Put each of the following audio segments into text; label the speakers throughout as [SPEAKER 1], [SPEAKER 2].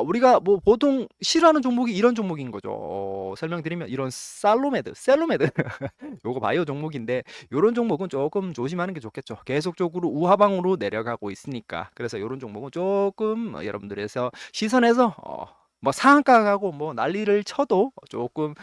[SPEAKER 1] 우리가 뭐 보통 싫어하는 종목이 이런 종목인 거죠. 설명드리면 이런 셀로메드 요거 바이오 종목인데 요런 종목은 조금 조심하는 게 좋겠죠. 계속적으로 우하방으로 내려가고 있으니까. 그래서 요런 종목은 조금 여러분들에서 시선에서 뭐 상한가 가고 뭐 난리를 쳐도 조금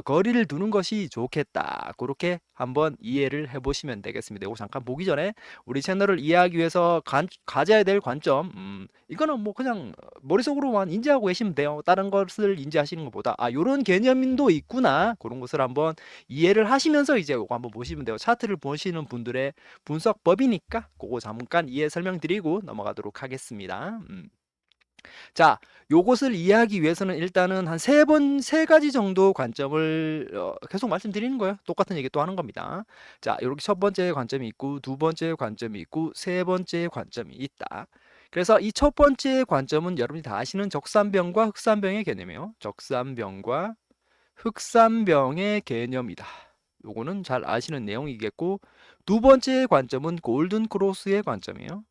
[SPEAKER 1] 거리를 두는 것이 좋겠다. 그렇게 한번 이해를 해보시면 되겠습니다. 이거 잠깐 보기 전에 우리 채널을 이해하기 위해서 가져야 될 관점, 이거는 뭐 그냥 머릿속으로만 인지하고 계시면 돼요. 다른 것을 인지하시는 것보다 요런 개념도 있구나, 그런 것을 한번 이해를 하시면서 이제 이거 한번 보시면 돼요. 차트를 보시는 분들의 분석법이니까 그거 잠깐 이해 설명드리고 넘어가도록 하겠습니다. 자, 요것을 이해하기 위해서는 일단은 한 세 가지 정도 관점을 계속 말씀드리는 거예요. 똑같은 얘기 또 하는 겁니다. 자, 이렇게 첫 번째 관점이 있고, 두 번째 관점이 있고, 세 번째 관점이 있다. 그래서 이 첫 번째 관점은 여러분이 다 아시는 적산병과 흑산병의 개념이에요. 적산병과 흑산병의 개념이다. 요거는 잘 아시는 내용이겠고, 두 번째 관점은 골든 크로스의 관점이에요.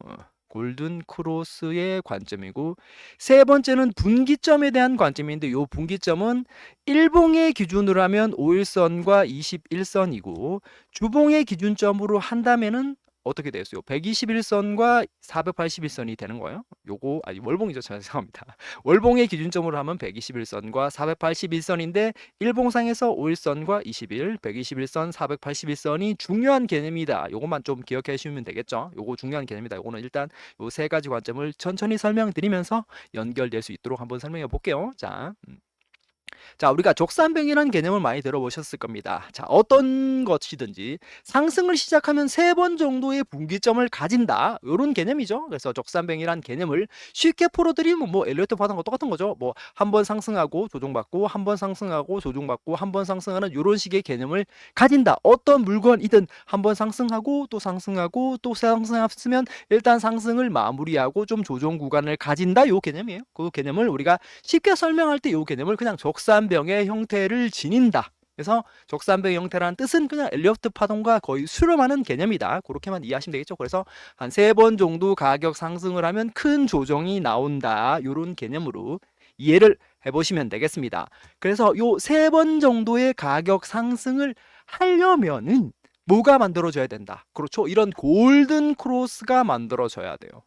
[SPEAKER 1] 골든 크로스의 관점이고, 세 번째는 분기점에 대한 관점인데, 요 분기점은 일봉의 기준으로 하면 5일선과 21선이고 주봉의 기준점으로 한다면은 어떻게 되겠어요? 121선과 481선이 되는 거예요. 요거 월봉이죠. 죄송합니다. 월봉의 기준점으로 하면 121선과 481선인데 일봉상에서 5일선과 21, 121선, 481선이 중요한 개념이다. 요것만 좀 기억해 주시면 되겠죠. 요거 중요한 개념이다. 요거는 일단 요 세 가지 관점을 천천히 설명드리면서 연결될 수 있도록 한번 설명해 볼게요. 자, 우리가 적산병이라는 개념을 많이 들어보셨을 겁니다. 자, 어떤 것이든지 상승을 시작하면 3번 정도의 분기점을 가진다. 이런 개념이죠. 그래서 적산병이라는 개념을 쉽게 풀어드리면 뭐 엘리어트 파동과 똑같은 거죠. 뭐 한 번 상승하고 조정받고 한 번 상승하고 조정받고 한 번 상승하는 이런 식의 개념을 가진다. 어떤 물건이든 한 번 상승하고 또 상승하고 또 상승했으면 일단 상승을 마무리하고 좀 조정 구간을 가진다. 이 개념이에요. 그 개념을 우리가 쉽게 설명할 때 이 개념을 그냥 적산병의 형태를 지닌다. 그래서 적산병의 형태라는 뜻은 그냥 엘리어트 파동과 거의 수렴하는 개념이다. 그렇게만 이해하시면 되겠죠. 그래서 한 3번 정도 가격 상승을 하면 큰 조정이 나온다. 이런 개념으로 이해를 해보시면 되겠습니다. 그래서 요 3번 정도의 가격 상승을 하려면은 뭐가 만들어져야 된다. 그렇죠. 이런 골든 크로스가 만들어져야 돼요.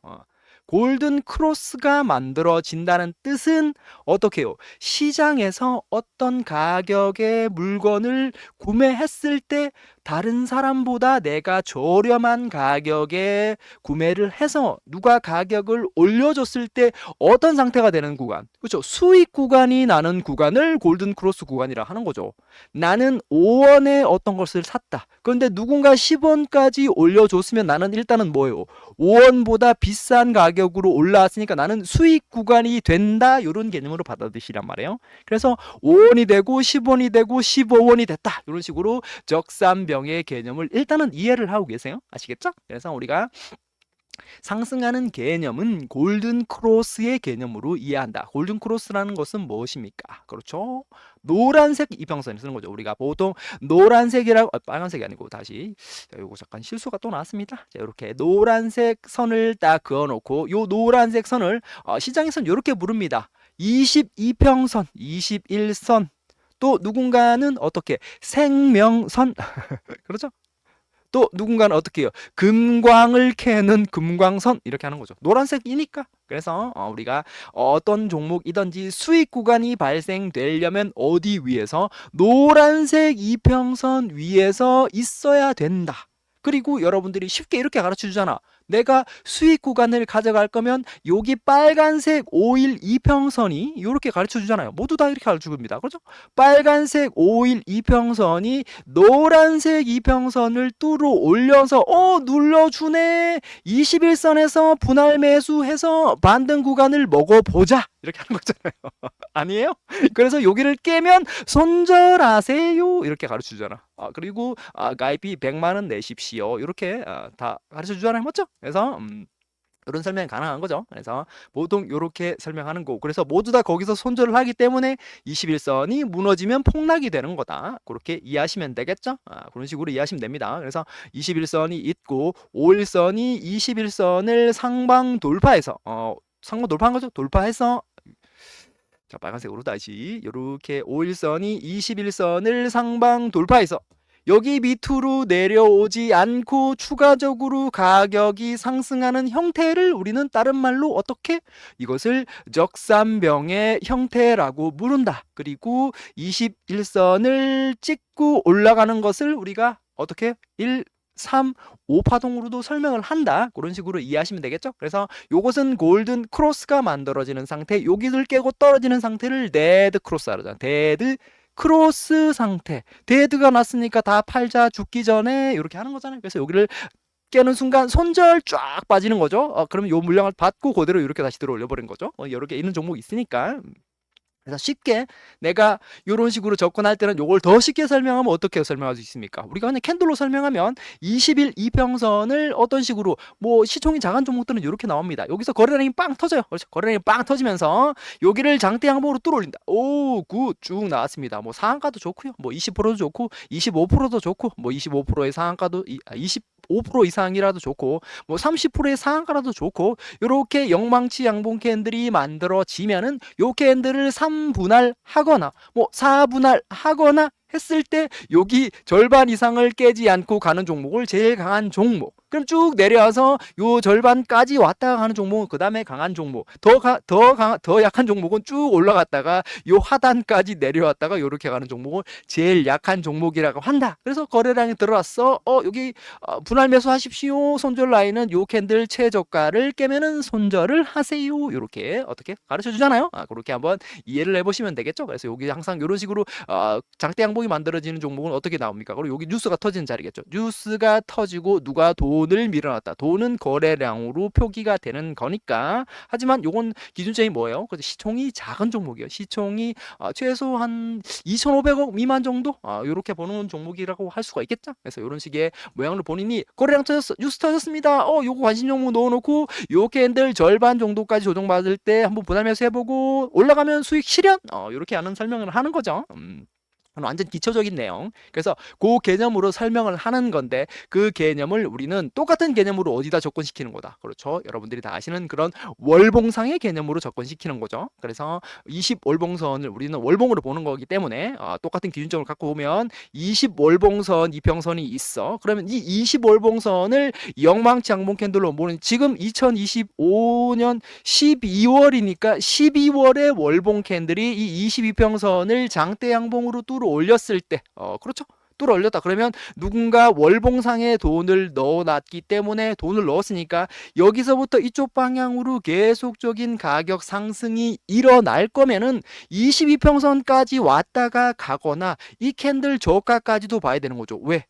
[SPEAKER 1] 골든 크로스가 만들어진다는 뜻은 어떻게 해요? 시장에서 어떤 가격의 물건을 구매했을 때 다른 사람보다 내가 저렴한 가격에 구매를 해서 누가 가격을 올려줬을 때 어떤 상태가 되는 구간, 그렇죠? 수익 구간이 나는 구간을 골든 크로스 구간이라 하는 거죠. 나는 5원에 어떤 것을 샀다. 그런데 누군가 10원까지 올려줬으면 나는 일단은 뭐예요? 5원보다 비싼 가격으로 올라왔으니까 나는 수익 구간이 된다. 이런 개념으로 받아들이시란 말이에요. 그래서 5원이 되고 10원이 되고 15원이 됐다. 이런 식으로 적산병의 개념을 일단은 이해를 하고 계세요. 아시겠죠? 그래서 우리가 상승하는 개념은 골든 크로스의 개념으로 이해한다. 골든 크로스라는 것은 무엇입니까? 그렇죠? 노란색 이평선을 쓰는 거죠. 우리가 보통 노란색이라고 빨간색이 아니고 다시 이거 잠깐 실수가 또 나왔습니다. 자, 이렇게 노란색 선을 딱 그어놓고 요 노란색 선을 시장에서는 이렇게 부릅니다. 22평선, 21선. 또 누군가는 어떻게 생명선 그렇죠? 또 누군가는 어떻게 해요? 금광을 캐는 금광선 이렇게 하는 거죠. 노란색이니까. 그래서 우리가 어떤 종목이든지 수익 구간이 발생되려면 어디 위에서 노란색 이평선 위에서 있어야 된다. 그리고 여러분들이 쉽게 이렇게 가르쳐 주잖아. 내가 수익 구간을 가져갈 거면 여기 빨간색 5일 이평선이 이렇게 가르쳐 주잖아요. 모두 다 이렇게 가르쳐 줍니다. 그렇죠? 빨간색 5일 이평선이 노란색 이평선을 뚫어 올려서 눌러주네. 21선에서 분할 매수해서 만든 구간을 먹어보자. 이렇게 하는 거잖아요. 아니에요? 그래서 여기를 깨면 손절하세요. 이렇게 가르쳐 주잖아. 그리고 가입비 100만원 내십시오. 이렇게 다 가르쳐 주잖아요. 맞죠? 그래서 이런 설명이 가능한 거죠. 그래서 보통 이렇게 설명하는 거고, 그래서 모두 다 거기서 손절을 하기 때문에 21선이 무너지면 폭락이 되는 거다. 그렇게 이해하시면 되겠죠? 그런 식으로 이해하시면 됩니다. 그래서 21선이 있고 5일선이 21선을 상방 돌파해서 상방 돌파한 거죠. 돌파해서 자, 빨간색으로 다시 요렇게 5일선이 21선을 상방 돌파해서 여기 밑으로 내려오지 않고 추가적으로 가격이 상승하는 형태를 우리는 다른 말로 어떻게? 이것을 적산병의 형태라고 부른다. 그리고 21선을 찍고 올라가는 것을 우리가 어떻게? 1, 3, 5파동으로도 설명을 한다. 그런 식으로 이해하시면 되겠죠? 그래서 요것은 골든 크로스가 만들어지는 상태, 여기를 깨고 떨어지는 상태를 데드 크로스라고 하잖아. 데드 크로스 상태. 데드가 났으니까 다 팔자 죽기 전에 이렇게 하는 거잖아요. 그래서 여기를 깨는 순간 손절 쫙 빠지는 거죠. 그러면 요 물량을 받고 그대로 이렇게 다시 들어 올려버린 거죠. 여러 개 있는 종목이 있으니까. 그래서 쉽게 내가 이런 식으로 접근할 때는 요걸 더 쉽게 설명하면 어떻게 설명할 수 있습니까? 우리가 그냥 캔들로 설명하면 20일 이평선을 어떤 식으로 뭐 시총이 작은 종목들은 이렇게 나옵니다. 여기서 거래량이 빵 터져요. 그렇죠? 거래량이 빵 터지면서 여기를 장대 양봉으로 뚫어올린다. 오, 굿 쭉 나왔습니다. 뭐 상한가도 좋고요. 뭐 20%도 좋고 25%도 좋고 뭐 25%의 상한가도 25% 이상이라도 좋고 뭐 30%의 상한가라도 좋고 요렇게 영망치 양봉 캔들이 만들어지면은 요 캔들을 3분할 하거나 뭐 4분할 하거나 했을 때 여기 절반 이상을 깨지 않고 가는 종목을 제일 강한 종목, 그럼 쭉 내려와서 요 절반까지 왔다가 가는 종목은 그 다음에 강한 종목, 더 약한 종목은 쭉 올라갔다가 요 하단까지 내려왔다가 요렇게 가는 종목을 제일 약한 종목이라고 한다. 그래서 거래량이 들어왔어. 여기 분할 매수하십시오. 손절 라인은 요 캔들 최저가를 깨면은 손절을 하세요. 요렇게 어떻게 가르쳐 주잖아요. 그렇게 한번 이해를 해보시면 되겠죠. 그래서 여기 항상 이런 식으로 장대 양봉이 만들어지는 종목은 어떻게 나옵니까? 그리고 여기 뉴스가 터지는 자리겠죠. 뉴스가 터지고 누가 돈을 밀어놨다. 돈은 거래량으로 표기가 되는 거니까. 하지만 요건 기준점이 뭐예요? 시총이 작은 종목이에요. 시총이 최소 한 2,500억 미만 정도? 요렇게 보는 종목이라고 할 수가 있겠죠. 그래서 이런 식의 모양을 본인이 거래량 터졌어, 뉴스 터졌습니다. 요거 관심 종목 넣어놓고 요 캔들 절반 정도까지 조정받을 때 한번 분할 매수해보고 올라가면 수익 실현. 요렇게 하는 설명을 하는 거죠. 완전 기초적인 내용. 그래서 그 개념으로 설명을 하는 건데 그 개념을 우리는 똑같은 개념으로 어디다 접근시키는 거다. 그렇죠. 여러분들이 다 아시는 그런 월봉상의 개념으로 접근시키는 거죠. 그래서 20월봉선을 우리는 월봉으로 보는 거기 때문에 똑같은 기준점을 갖고 보면 20월봉선 이평선이 있어. 그러면 이 20월봉선을 영망치 양봉 캔들로 보는, 지금 2025년 12월이니까 12월에 월봉 캔들이 이 22평선을 장대 양봉으로 뚫어 올렸을 때, 그렇죠? 뚫어 올렸다. 그러면 누군가 월봉상에 돈을 넣어놨기 때문에, 돈을 넣었으니까 여기서부터 이쪽 방향으로 계속적인 가격 상승이 일어날 거면은 22평선까지 왔다가 가거나 이 캔들 저가까지도 봐야 되는 거죠. 왜?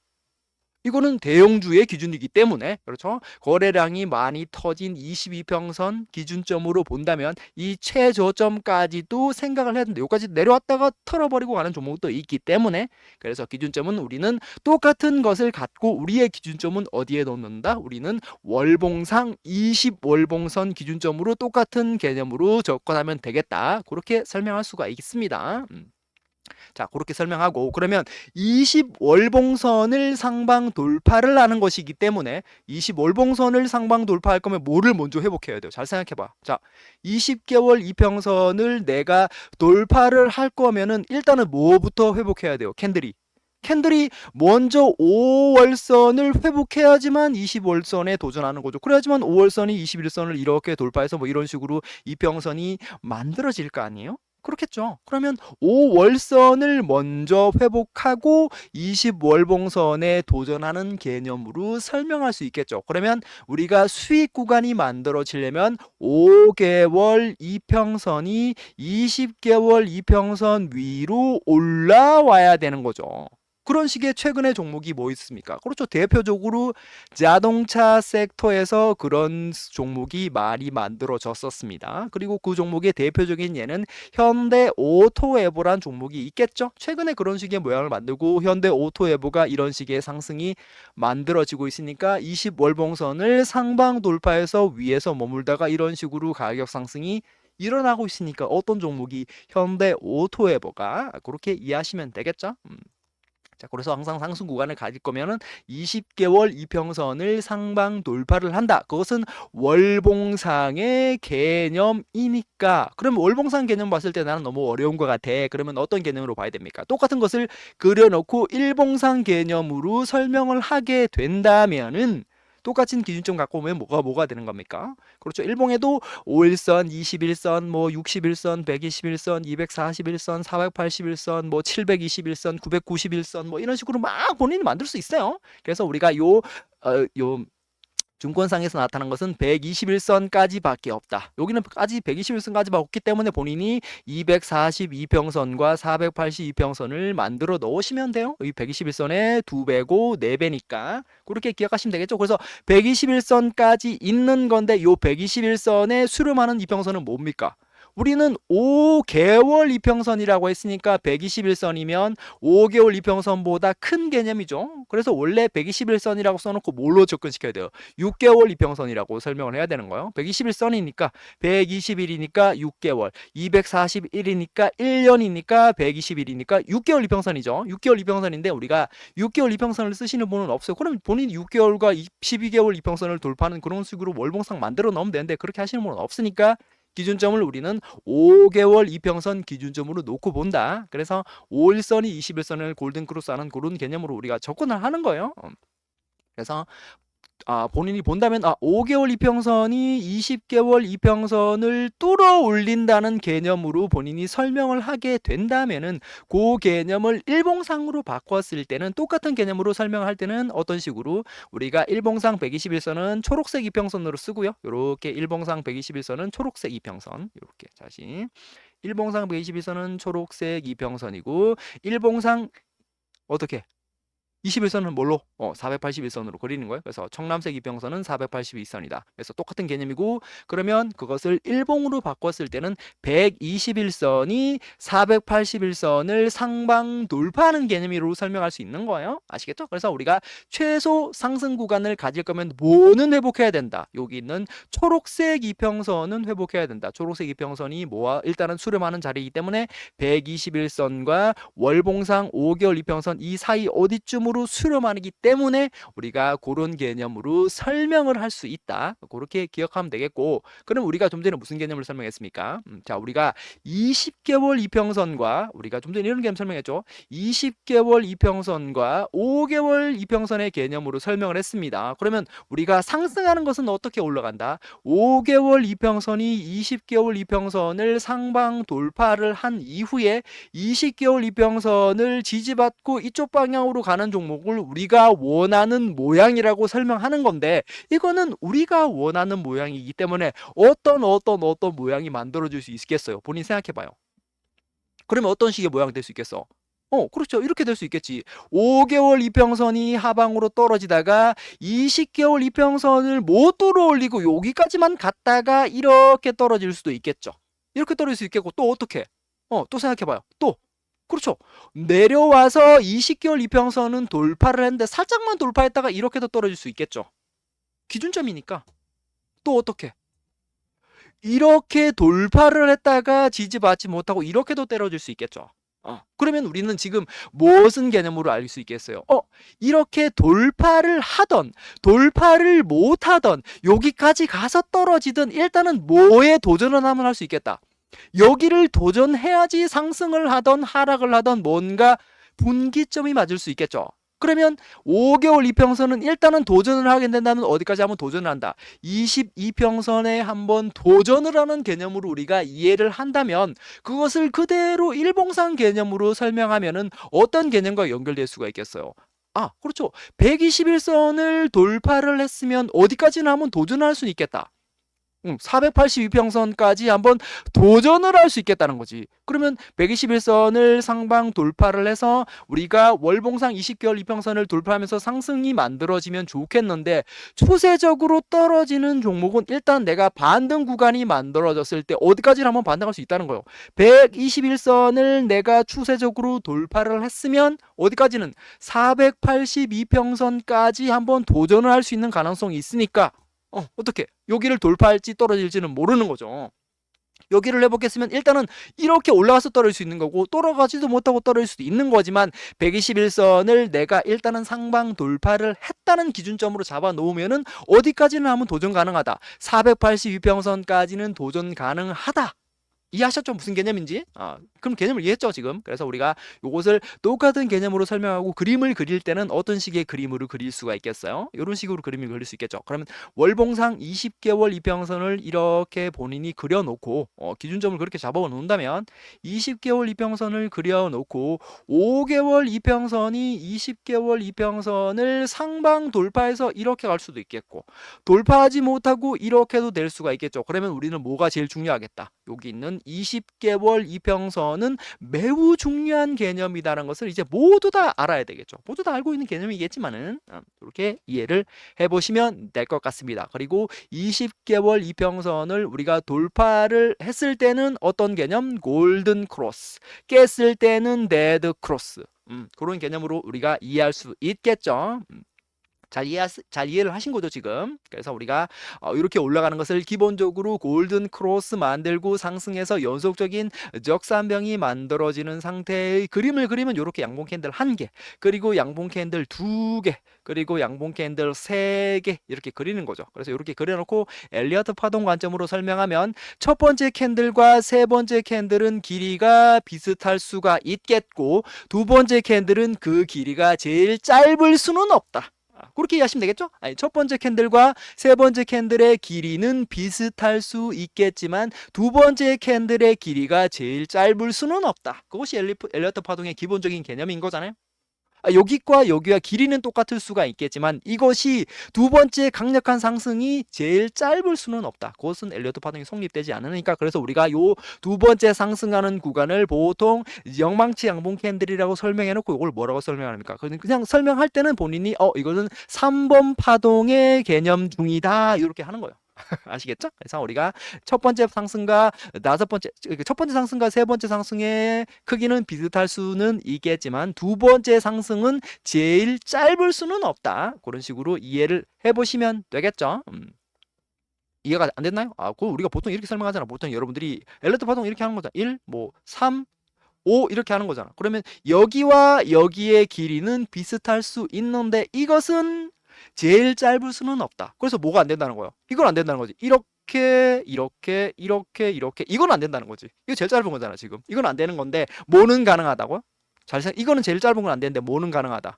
[SPEAKER 1] 이거는 대형주의 기준이기 때문에, 그렇죠? 거래량이 많이 터진 22평선 기준점으로 본다면 이 최저점까지도 생각을 해야 되는데 여기까지 내려왔다가 털어버리고 가는 종목도 있기 때문에, 그래서 기준점은 우리는 똑같은 것을 갖고 우리의 기준점은 어디에 넣는다? 우리는 월봉상 20월봉선 기준점으로 똑같은 개념으로 접근하면 되겠다. 그렇게 설명할 수가 있습니다. 자, 그렇게 설명하고, 그러면 20월봉선을 상방 돌파를 하는 것이기 때문에 20월봉선을 상방 돌파할 거면 뭐를 먼저 회복해야 돼요? 잘 생각해봐. 자, 20개월 이평선을 내가 돌파를 할 거면은 일단은 뭐부터 회복해야 돼요? 캔들이 먼저 5월선을 회복해야지만 20월선에 도전하는 거죠. 그래야지만 5월선이 21선을 이렇게 돌파해서 뭐 이런 식으로 이평선이 만들어질 거 아니에요? 그렇겠죠. 그러면 5월선을 먼저 회복하고 20월봉선에 도전하는 개념으로 설명할 수 있겠죠. 그러면 우리가 수익 구간이 만들어지려면 5개월 이평선이 20개월 이평선 위로 올라와야 되는 거죠. 그런 식의 최근의 종목이 뭐 있습니까? 그렇죠. 대표적으로 자동차 섹터에서 그런 종목이 많이 만들어졌었습니다. 그리고 그 종목의 대표적인 예는 현대 오토에보란 종목이 있겠죠. 최근에 그런 식의 모양을 만들고 현대 오토에보가 이런 식의 상승이 만들어지고 있으니까 20월봉선을 상방 돌파해서 위에서 머물다가 이런 식으로 가격 상승이 일어나고 있으니까 어떤 종목이 현대 오토에보가, 그렇게 이해하시면 되겠죠. 자, 그래서 항상 상승 구간을 가질 거면은 20개월 이평선을 상방 돌파를 한다. 그것은 월봉상의 개념이니까. 그럼 월봉상 개념 봤을 때 나는 너무 어려운 것 같아. 그러면 어떤 개념으로 봐야 됩니까? 똑같은 것을 그려놓고 일봉상 개념으로 설명을 하게 된다면은 똑같은 기준점 갖고 오면 뭐가 되는 겁니까? 그렇죠. 일봉에도 5일선, 21선, 뭐 61선, 121선, 241선, 481선, 뭐 721선, 991선 뭐 이런 식으로 막 본인이 만들 수 있어요. 그래서 우리가 요 증권상에서 나타난 것은 121선까지밖에 없다. 여기는 까지 121선까지밖에 없기 때문에 본인이 242평선과 482평선을 만들어 넣으시면 돼요. 이 121선의 2배고 4배니까 그렇게 기억하시면 되겠죠. 그래서 121선까지 있는 건데 요 121선에 수렴하는 이평선은 뭡니까? 우리는 5개월 이평선이라고 했으니까 121선이면 5개월 이평선보다 큰 개념이죠. 그래서 원래 121선이라고 써놓고 뭘로 접근시켜야 돼요? 6개월 이평선이라고 설명을 해야 되는 거예요. 121선이니까 120일이니까 6개월, 241이니까 1년이니까 120일이니까 6개월 이평선이죠. 6개월 이평선인데 우리가 6개월 이평선을 쓰시는 분은 없어요. 그럼 본인이 6개월과 12개월 이평선을 돌파하는 그런 식으로 월봉상 만들어 넣으면 되는데 그렇게 하시는 분은 없으니까 기준점을 우리는 5개월 이평선 기준점으로 놓고 본다. 그래서 5일선이 21선을 골든크로스하는 그런 개념으로 우리가 접근을 하는 거예요. 그래서 본인이 본다면 5개월 이평선이 20개월 이평선을 뚫어 올린다는 개념으로 본인이 설명을 하게 된다면은 그 개념을 일봉상으로 바꿨을 때는 똑같은 개념으로 설명할 때는 어떤 식으로 우리가 일봉상 121선은 초록색 이평선으로 쓰고요. 이렇게 일봉상 121선은 초록색 이평선 이렇게 다시 일봉상 121선은 초록색 이평선이고 일봉상 어떻게 21선은 뭘로? 481선으로 그리는 거예요. 그래서 청남색 이평선은 482선이다. 그래서 똑같은 개념이고 그러면 그것을 일봉으로 바꿨을 때는 121선이 481선을 상방 돌파하는 개념으로 설명할 수 있는 거예요. 아시겠죠? 그래서 우리가 최소 상승 구간을 가질 거면 뭐는 회복해야 된다. 여기 있는 초록색 이평선은 회복해야 된다. 초록색 이평선이 일단은 수렴하는 자리이기 때문에 121선과 월봉상 5개월 이평선 이 사이 어디쯤으로 수렴하기 때문에 우리가 그런 개념으로 설명을 할 수 있다. 그렇게 기억하면 되겠고 그럼 우리가 좀 전에 무슨 개념을 설명했습니까? 자, 우리가 20개월 이평선과 우리가 좀 전에 이런 개념 설명했죠. 20개월 이평선과 5개월 이평선의 개념으로 설명을 했습니다. 그러면 우리가 상승하는 것은 어떻게 올라간다? 5개월 이평선이 20개월 이평선을 상방 돌파를 한 이후에 20개월 이평선을 지지받고 이쪽 방향으로 가는 종목을 우리가 원하는 모양이라고 설명하는 건데 이거는 우리가 원하는 모양이기 때문에 어떤 모양이 만들어질 수 있겠어요? 본인 생각해봐요. 그러면 어떤 식의 모양이 될 수 있겠어? 그렇죠. 이렇게 될 수 있겠지. 5개월 이평선이 하방으로 떨어지다가 20개월 이평선을 못 뚫어올리고 여기까지만 갔다가 이렇게 떨어질 수도 있겠죠. 이렇게 떨어질 수 있겠고 또 어떻게? 또 생각해봐요. 또 그렇죠. 내려와서 20개월 이평선은 돌파를 했는데 살짝만 돌파했다가 이렇게도 떨어질 수 있겠죠. 기준점이니까. 또 어떻게? 이렇게 돌파를 했다가 지지받지 못하고 이렇게도 떨어질 수 있겠죠. 그러면 우리는 지금 무슨 개념으로 알 수 있겠어요? 이렇게 돌파를 하던 돌파를 못하던 여기까지 가서 떨어지든 일단은 뭐에 도전을 하면 할 수 있겠다. 여기를 도전해야지 상승을 하던 하락을 하던 뭔가 분기점이 맞을 수 있겠죠. 그러면 5개월 이평선은 일단은 도전을 하게 된다면 어디까지 한번 도전을 한다. 22평선에 한번 도전을 하는 개념으로 우리가 이해를 한다면 그것을 그대로 일봉상 개념으로 설명하면은 어떤 개념과 연결될 수가 있겠어요. 그렇죠. 121선을 돌파를 했으면 어디까지는 한번 도전할 수 있겠다. 482평선까지 한번 도전을 할 수 있겠다는 거지. 그러면 121선을 상방 돌파를 해서 우리가 월봉상 20개월 이평선을 돌파하면서 상승이 만들어지면 좋겠는데 추세적으로 떨어지는 종목은 일단 내가 반등 구간이 만들어졌을 때 어디까지는 한번 반등할 수 있다는 거예요. 121선을 내가 추세적으로 돌파를 했으면 어디까지는 482평선까지 한번 도전을 할 수 있는 가능성이 있으니까 어떻게 여기를 돌파할지 떨어질지는 모르는 거죠. 여기를 해보겠으면 일단은 이렇게 올라가서 떨어질 수 있는 거고 떨어가지도 못하고 떨어질 수도 있는 거지만 121선을 내가 일단은 상방 돌파를 했다는 기준점으로 잡아 놓으면은 어디까지는 하면 도전 가능하다. 482평선까지는 도전 가능하다. 이해하셨죠? 무슨 개념인지? 그럼 개념을 이해했죠, 지금? 그래서 우리가 요것을 똑같은 개념으로 설명하고 그림을 그릴 때는 어떤 식의 그림으로 그릴 수가 있겠어요? 이런 식으로 그림을 그릴 수 있겠죠. 그러면 월봉상 20개월 이평선을 이렇게 본인이 그려놓고 기준점을 그렇게 잡아 놓는다면 20개월 이평선을 그려놓고 5개월 이평선이 20개월 이평선을 상방 돌파해서 이렇게 갈 수도 있겠고 돌파하지 못하고 이렇게도 될 수가 있겠죠. 그러면 우리는 뭐가 제일 중요하겠다? 여기 있는 20개월 이평선은 매우 중요한 개념이다라는 것을 이제 모두 다 알아야 되겠죠. 모두 다 알고 있는 개념이겠지만은 이렇게 이해를 해보시면 될 것 같습니다. 그리고 20개월 이평선을 우리가 돌파를 했을 때는 어떤 개념? 골든 크로스. 깼을 때는 데드 크로스. 그런 개념으로 우리가 이해할 수 있겠죠. 잘 이해를 하신 거죠, 지금? 그래서 우리가 이렇게 올라가는 것을 기본적으로 골든 크로스 만들고 상승해서 연속적인 적산병이 만들어지는 상태의 그림을 그리면 이렇게 양봉 캔들 1개, 그리고 양봉 캔들 2개, 그리고 양봉 캔들 3개 이렇게 그리는 거죠. 그래서 이렇게 그려놓고 엘리어트 파동 관점으로 설명하면 첫 번째 캔들과 세 번째 캔들은 길이가 비슷할 수가 있겠고 두 번째 캔들은 그 길이가 제일 짧을 수는 없다. 그렇게 이해하시면 되겠죠? 아니, 첫 번째 캔들과 세 번째 캔들의 길이는 비슷할 수 있겠지만 두 번째 캔들의 길이가 제일 짧을 수는 없다. 그것이 엘리어트 파동의 기본적인 개념인 거잖아요. 여기과 여기와 길이는 똑같을 수가 있겠지만 이것이 두 번째 강력한 상승이 제일 짧을 수는 없다. 그것은 엘리어트 파동이 성립되지 않으니까 그래서 우리가 요 두 번째 상승하는 구간을 보통 영망치 양봉 캔들이라고 설명해 놓고 이걸 뭐라고 설명합니까? 그냥 설명할 때는 본인이 이거는 3번 파동의 개념 중이다 이렇게 하는 거예요. 아시겠죠? 그래서 우리가 첫 번째 상승과 첫 번째 상승과 세 번째 상승의 크기는 비슷할 수는 있겠지만 두 번째 상승은 제일 짧을 수는 없다. 그런 식으로 이해를 해보시면 되겠죠? 이해가 안 됐나요? 그거 우리가 보통 이렇게 설명하잖아. 보통 여러분들이 엘리어트 파동 이렇게 하는 거잖아. 1, 3, 5 이렇게 하는 거잖아. 그러면 여기와 여기의 길이는 비슷할 수 있는데 이것은 제일 짧을 수는 없다. 그래서 뭐가 안 된다는 거예요? 이건 안 된다는 거지. 이렇게 이건 안 된다는 거지. 이거 제일 짧은 거잖아 지금. 이건 안 되는 건데 뭐는 가능하다고요? 이거는 제일 짧은 건 안 되는데 뭐는 가능하다.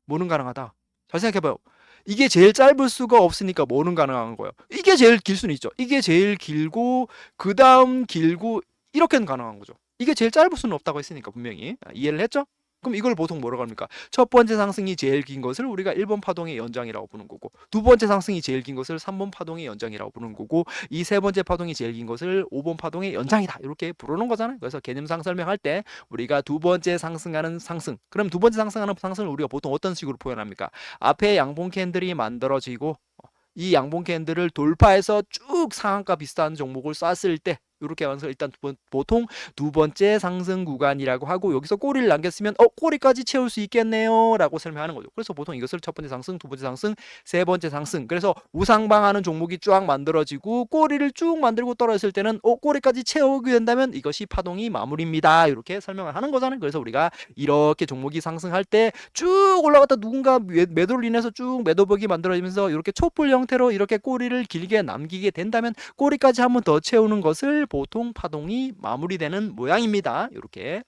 [SPEAKER 1] 뭐는 가능하다. 잘 생각해봐요. 이게 제일 짧을 수가 없으니까 뭐는 가능한 거예요. 이게 제일 길 수는 있죠. 이게 제일 길고 그 다음 길고 이렇게는 가능한 거죠. 이게 제일 짧을 수는 없다고 했으니까 분명히 이해를 했죠? 그럼 이걸 보통 뭐라고 합니까? 첫 번째 상승이 제일 긴 것을 우리가 1번 파동의 연장이라고 부르는 거고 두 번째 상승이 제일 긴 것을 3번 파동의 연장이라고 부르는 거고 이 세 번째 파동이 제일 긴 것을 5번 파동의 연장이다 이렇게 부르는 거잖아요. 그래서 개념상 설명할 때 우리가 두 번째 상승하는 상승 그럼 두 번째 상승하는 상승을 우리가 보통 어떤 식으로 표현합니까? 앞에 양봉 캔들이 만들어지고 이 양봉 캔들을 돌파해서 쭉 상한가 비슷한 종목을 쐈을 때 이렇게 하면서 일단 보통 두 번째 상승 구간이라고 하고 여기서 꼬리를 남겼으면 꼬리까지 채울 수 있겠네요 라고 설명하는 거죠. 그래서 보통 이것을 첫 번째 상승, 두 번째 상승, 세 번째 상승 그래서 우상방하는 종목이 쫙 만들어지고 꼬리를 쭉 만들고 떨어졌을 때는 꼬리까지 채우게 된다면 이것이 파동이 마무리입니다 이렇게 설명을 하는 거잖아요. 그래서 우리가 이렇게 종목이 상승할 때 쭉 올라갔다 누군가 매도를 인해서 쭉 매도벽이 만들어지면서 이렇게 촛불 형태로 이렇게 꼬리를 길게 남기게 된다면 꼬리까지 한 번 더 채우는 것을 보통 파동이 마무리되는 모양입니다. 이렇게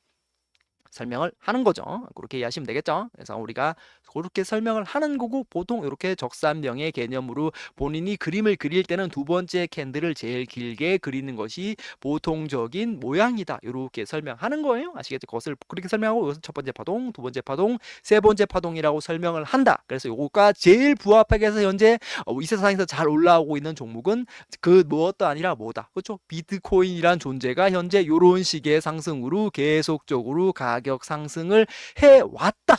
[SPEAKER 1] 설명을 하는 거죠. 그렇게 이해하시면 되겠죠. 그래서 우리가 그렇게 설명을 하는 거고 보통 이렇게 적산병의 개념으로 본인이 그림을 그릴 때는 두 번째 캔들을 제일 길게 그리는 것이 보통적인 모양이다. 이렇게 설명하는 거예요. 아시겠죠? 그것을 그렇게 설명하고 이것은 첫 번째 파동, 두 번째 파동, 세 번째 파동이라고 설명을 한다. 그래서 이거가 제일 부합하게 해서 현재 이 세상에서 잘 올라오고 있는 종목은 그 무엇도 아니라 뭐다. 그렇죠? 비트코인이란 존재가 현재 이런 식의 상승으로 계속적으로 가격 상승을 해왔다.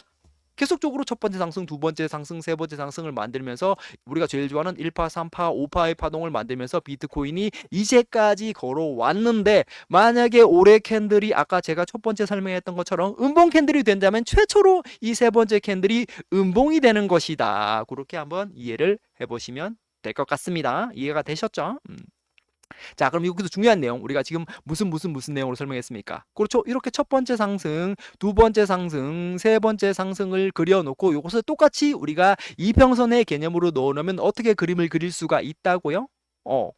[SPEAKER 1] 계속적으로 첫 번째 상승, 두 번째 상승, 세 번째 상승을 만들면서 우리가 제일 좋아하는 1파, 3파, 5파의 파동을 만들면서 비트코인이 이제까지 걸어왔는데 만약에 올해 캔들이 아까 제가 첫 번째 설명했던 것처럼 음봉 캔들이 된다면 최초로 이 세 번째 캔들이 음봉이 되는 것이다. 그렇게 한번 이해를 해보시면 될 것 같습니다. 이해가 되셨죠? 자, 그럼 여기서 중요한 내용. 우리가 지금 무슨 내용으로 설명했습니까? 그렇죠. 이렇게 첫 번째 상승, 두 번째 상승, 세 번째 상승을 그려놓고 이것을 똑같이 우리가 이평선의 개념으로 넣어놓으면 어떻게 그림을 그릴 수가 있다고요?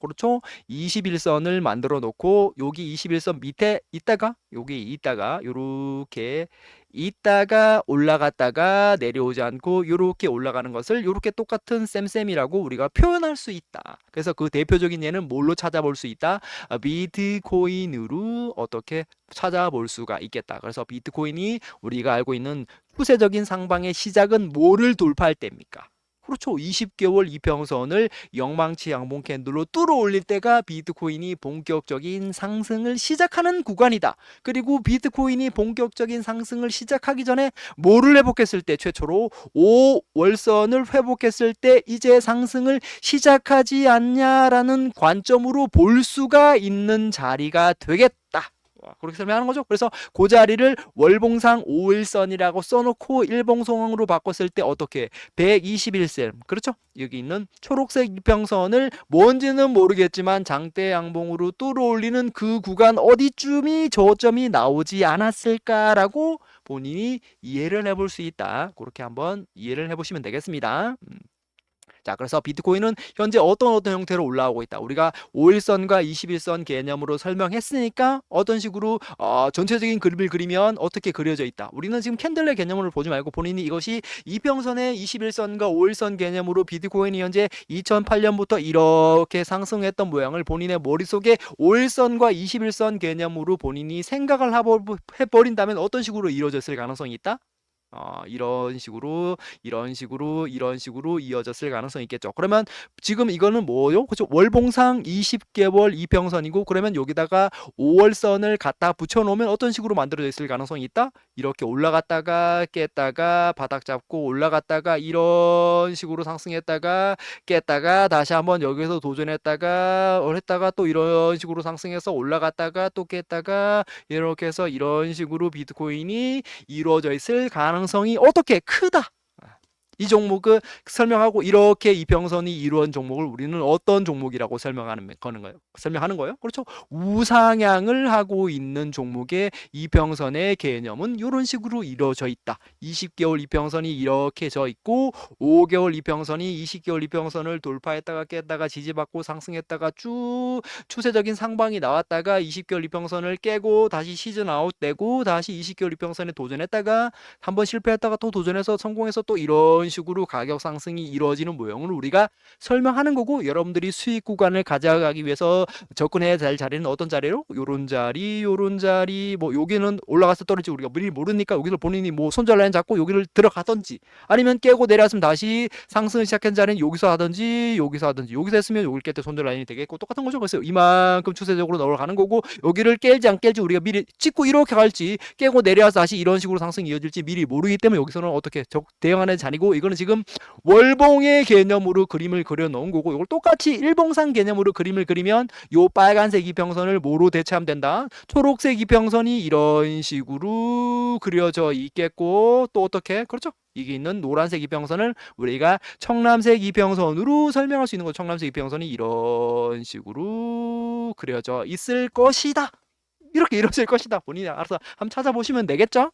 [SPEAKER 1] 그렇죠. 21선을 만들어 놓고 여기 21선 밑에 있다가 여기 있다가 요렇게 있다가 올라갔다가 내려오지 않고 요렇게 올라가는 것을 요렇게 똑같은 쌤쌤이라고 우리가 표현할 수 있다. 그래서 그 대표적인 예는 뭘로 찾아볼 수 있다? 비트코인으로 어떻게 찾아볼 수가 있겠다. 그래서 비트코인이 우리가 알고 있는 추세적인 상방의 시작은 뭐를 돌파할 때입니까? 그렇죠. 20개월 이평선을 영망치 양봉 캔들로 뚫어 올릴 때가 비트코인이 본격적인 상승을 시작하는 구간이다. 그리고 비트코인이 본격적인 상승을 시작하기 전에 뭐를 회복했을 때 최초로 5월선을 회복했을 때 이제 상승을 시작하지 않냐라는 관점으로 볼 수가 있는 자리가 되겠다. 그렇게 설명하는 거죠. 그래서 그 자리를 월봉상 5일선이라고 써놓고 일봉상으로 바꿨을 때 어떻게 121셈 그렇죠? 여기 있는 초록색 이평선을 뭔지는 모르겠지만 장대 양봉으로 뚫어 올리는 그 구간 어디쯤이 저점이 나오지 않았을까라고 본인이 이해를 해볼 수 있다. 그렇게 한번 이해를 해보시면 되겠습니다. 자, 그래서 비트코인은 현재 어떤 형태로 올라오고 있다. 우리가 5일선과 21선 개념으로 설명했으니까 어떤 식으로 전체적인 그림을 그리면 어떻게 그려져 있다. 우리는 지금 캔들의 개념으로 보지 말고 본인이 이것이 이평선의 21선과 5일선 개념으로 비트코인이 현재 2008년부터 이렇게 상승했던 모양을 본인의 머릿속에 5일선과 21선 개념으로 본인이 생각을 해버린다면 어떤 식으로 이루어졌을 가능성이 있다? 이런 식으로 이어졌을 가능성이 있겠죠. 그러면 지금 이거는 뭐요? 그죠? 월봉상 20개월 이평선이고 그러면 여기다가 5월선을 갖다 붙여놓으면 어떤 식으로 만들어져 있을 가능성이 있다? 이렇게 올라갔다가 깼다가 바닥 잡고 올라갔다가 이런 식으로 상승했다가 깼다가 다시 한번 여기서 도전했다가 했다가 또 이런 식으로 상승해서 올라갔다가 또 깼다가 이렇게 해서 이런 식으로 비트코인이 이루어져 있을 가능성이 어떻게 크다. 이 종목을 설명하고 이렇게 이평선이 이루어진 종목을 우리는 어떤 종목이라고 설명하는 거예요. 그렇죠. 우상향을 하고 있는 종목의 이평선의 개념은 이런 식으로 이루어져 있다. 20개월 이평선이 이렇게 져 있고 5개월 이평선이 20개월 이평선을 돌파했다가 깼다가 지지받고 상승했다가 쭉 추세적인 상방이 나왔다가 20개월 이평선을 깨고 다시 시즌 아웃되고 다시 20개월 이평선에 도전했다가 한번 실패했다가 또 도전해서 성공해서 또 이런 식으로 가격 상승이 이루어지는 모형을 우리가 설명하는 거고, 여러분들이 수익 구간을 가져가기 위해서 접근해야 될 자리는 어떤 자리로? 요런 자리, 뭐 여기는 올라가서 떨어지고 우리가 미리 모르니까 여기서 본인이 뭐 손절 라인 잡고 여기를 들어가든지, 아니면 깨고 내려왔으면 다시 상승을 시작한 자리는 여기서 하든지 여기서 했으면 여기를 깰 때 손절 라인이 되겠고 똑같은 거죠. 그래서 이만큼 추세적으로 넘어가는 거고, 여기를 깰지 안 깰지 우리가 미리 찍고 이렇게 갈지 깨고 내려와서 다시 이런 식으로 상승이 이어질지 미리 모르기 때문에 여기서는 어떻게 대응하는 자리고, 이거는 지금 월봉의 개념으로 그림을 그려 놓은 거고, 이걸 똑같이 일봉상 개념으로 그림을 그리면 요 빨간색 이평선을 뭐로 대체하면 된다? 초록색 이평선이 이런 식으로 그려져 있겠고, 또 어떻게? 그렇죠? 이게 있는 노란색 이평선을 우리가 청藍색 이평선으로 설명할 수 있는 거죠. 청藍색 이평선이 이런 식으로 그려져 있을 것이다. 이렇게 이루어질 것이다. 본인이 알아서 한번 찾아보시면 되겠죠?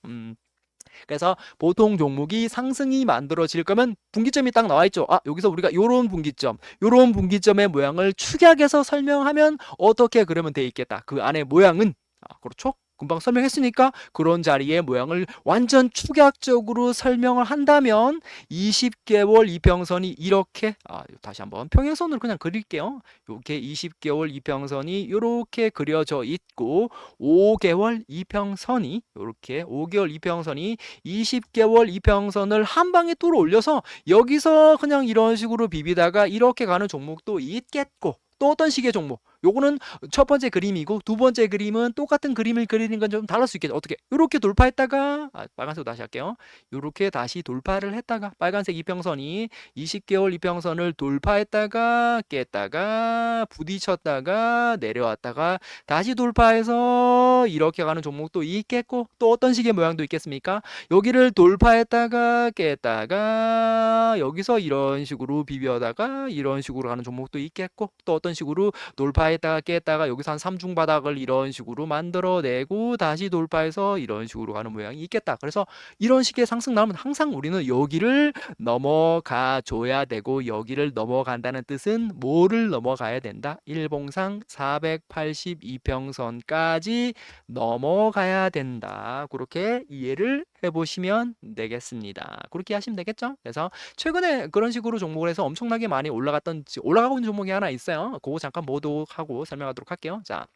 [SPEAKER 1] 그래서 보통 종목이 상승이 만들어질 거면 분기점이 딱 나와 있죠. 여기서 우리가 요런 분기점의 모양을 축약해서 설명하면 어떻게 그러면 돼 있겠다. 그 안에 모양은 그렇죠? 금방 설명했으니까 그런 자리의 모양을 완전 축약적으로 설명을 한다면 20개월 이평선이 이렇게, 다시 한번 평행선으로 그냥 그릴게요. 이렇게 20개월 이평선이 이렇게 그려져 있고, 5개월 이평선이 이렇게 5개월 이평선이 20개월 이평선을 한 방에 뚫어 올려서 여기서 그냥 이런 식으로 비비다가 이렇게 가는 종목도 있겠고, 또 어떤 식의 종목, 요거는 첫 번째 그림이고, 두 번째 그림은 똑같은 그림을 그리는 건 좀 다를 수 있겠죠. 어떻게? 이렇게 돌파했다가, 빨간색으로 다시 할게요. 이렇게 다시 돌파를 했다가 빨간색 이평선이 20개월 이평선을 돌파했다가 깼다가 부딪혔다가 내려왔다가 다시 돌파해서 이렇게 가는 종목도 있겠고, 또 어떤 식의 모양도 있겠습니까? 여기를 돌파했다가 깼다가 여기서 이런 식으로 비벼다가 이런 식으로 가는 종목도 있겠고, 또 어떤 식으로 돌파했다가 돌파했다가 깼다가 여기서 한 3중 바닥을 이런 식으로 만들어내고 다시 돌파해서 이런 식으로 가는 모양이 있겠다. 그래서 이런 식의 상승 나오면 항상 우리는 여기를 넘어가 줘야 되고, 여기를 넘어간다는 뜻은 뭐를 넘어가야 된다? 일봉상 482평선까지 넘어가야 된다. 그렇게 이해를 해보시면 되겠습니다. 그렇게 하시면 되겠죠? 그래서 최근에 그런 식으로 종목을 해서 엄청나게 많이 올라가고 있는 종목이 하나 있어요. 그거 잠깐 보도하고 설명하도록 할게요. 자,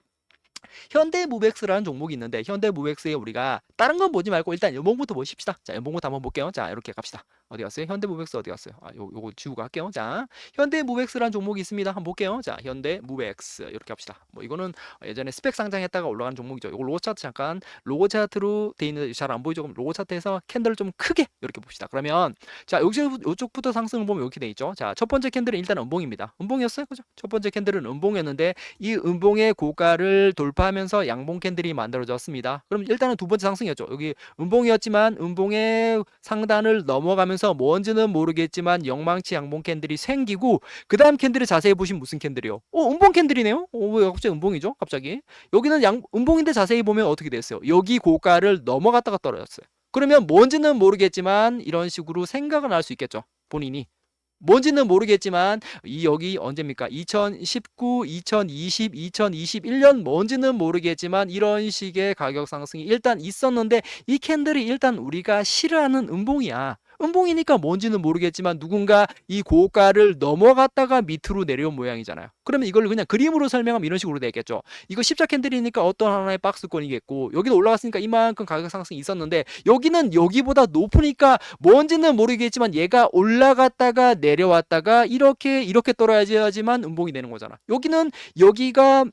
[SPEAKER 1] 현대무백스라는 종목이 있는데, 현대무백스에 우리가 다른 건 보지 말고 일단 연봉부터 보십시다. 자, 연봉부터 한번 볼게요. 자, 이렇게 갑시다. 어디 갔어요? 현대무백스 어디 갔어요? 요거 지우고 할게요. 자, 현대무백스라는 종목이 있습니다. 한번 볼게요. 자, 현대무백스 이렇게 합시다. 뭐 이거는 예전에 스펙 상장했다가 올라간 종목이죠. 이거 로고 차트 잠깐, 로고 차트로 돼 있는데 잘 안 보이죠? 그럼 로고 차트에서 캔들을 좀 크게 이렇게 봅시다. 그러면 자, 요쪽부터 상승을 보면 이렇게 돼 있죠. 자, 첫 번째 캔들은 일단 음봉입니다. 음봉이었어요. 그죠? 첫 번째 캔들은 음봉이었는데 이 음봉의 고가를 돌파하면서 양봉 캔들이 만들어졌습니다. 그럼 일단은 두 번째 상승이었죠. 여기 음봉이었지만 음봉의 상단을 넘어가면서 뭔지는 모르겠지만 영망치 양봉 캔들이 생기고, 그 다음 캔들을 자세히 보시면 무슨 캔들이요? 음봉 캔들이네요. 왜 갑자기 음봉이죠? 갑자기 여기는 음봉인데 자세히 보면 어떻게 됐어요? 여기 고가를 넘어갔다가 떨어졌어요. 그러면 뭔지는 모르겠지만 이런 식으로 생각은 할 수 있겠죠. 본인이 뭔지는 모르겠지만 여기 언제입니까? 2019, 2020, 2021년 뭔지는 모르겠지만 이런 식의 가격 상승이 일단 있었는데, 이 캔들이 일단 우리가 싫어하는 음봉이야. 음봉이니까 뭔지는 모르겠지만 누군가 이 고가를 넘어갔다가 밑으로 내려온 모양이잖아요. 그러면 이걸 그냥 그림으로 설명하면 이런 식으로 되겠죠. 이거 십자 캔들이니까 어떤 하나의 박스권이겠고, 여기도 올라갔으니까 이만큼 가격 상승이 있었는데 여기는 여기보다 높으니까 뭔지는 모르겠지만 얘가 올라갔다가 내려왔다가 이렇게 떨어야지만 음봉이 되는 거잖아. 여기는 여기가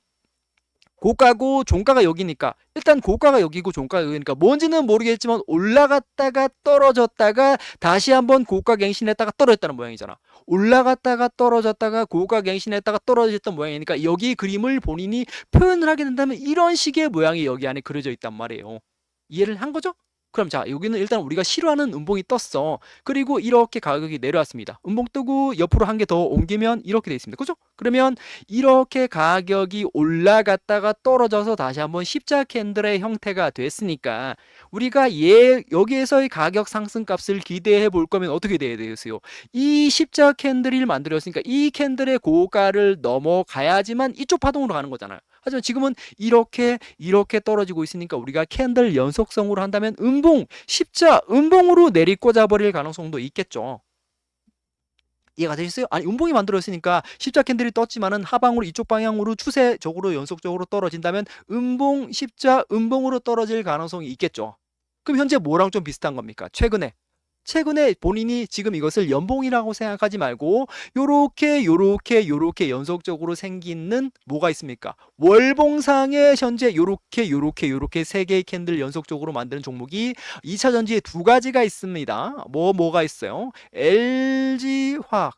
[SPEAKER 1] 고가고 종가가 여기니까 일단 고가가 여기고 종가가 여기니까 뭔지는 모르겠지만 올라갔다가 떨어졌다가 다시 한번 고가 갱신했다가 떨어졌다는 모양이잖아. 올라갔다가 떨어졌다가 고가 갱신했다가 떨어졌던 모양이니까 여기 그림을 본인이 표현을 하게 된다면 이런 식의 모양이 여기 안에 그려져 있단 말이에요. 이해를 한 거죠? 그럼 자, 여기는 일단 우리가 싫어하는 음봉이 떴어. 그리고 이렇게 가격이 내려왔습니다. 음봉 뜨고 옆으로 한 개 더 옮기면 이렇게 돼 있습니다. 그죠? 그러면 이렇게 가격이 올라갔다가 떨어져서 다시 한번 십자 캔들의 형태가 됐으니까 우리가 여기에서의 가격 상승 값을 기대해 볼 거면 어떻게 돼야 되겠어요? 이 십자 캔들을 만들었으니까 이 캔들의 고가를 넘어가야지만 이쪽 파동으로 가는 거잖아요. 하지만 지금은 이렇게 떨어지고 있으니까 우리가 캔들 연속성으로 한다면 십자 음봉으로 내리꽂아 버릴 가능성도 있겠죠. 이해가 되셨어요? 아니, 음봉이 만들어졌으니까 십자 캔들이 떴지만은 하방으로 이쪽 방향으로 추세적으로 연속적으로 떨어진다면 십자 음봉으로 떨어질 가능성이 있겠죠. 그럼 현재 뭐랑 좀 비슷한 겁니까? 최근에 본인이 지금 이것을 연봉이라고 생각하지 말고 요렇게 연속적으로 생기는 뭐가 있습니까? 월봉상에 현재 요렇게 세 개의 캔들 연속적으로 만드는 종목이 2차전지에 두 가지가 있습니다. 뭐가 있어요? LG화학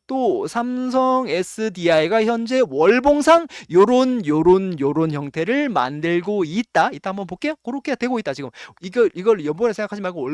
[SPEAKER 1] 또 삼성 SDI가 현재 월봉상 요런 형태를 만들고 있다. 이따 한번 볼게요. 그렇게 되고 있다. 지금 이걸 연봉이라 생각하지 말고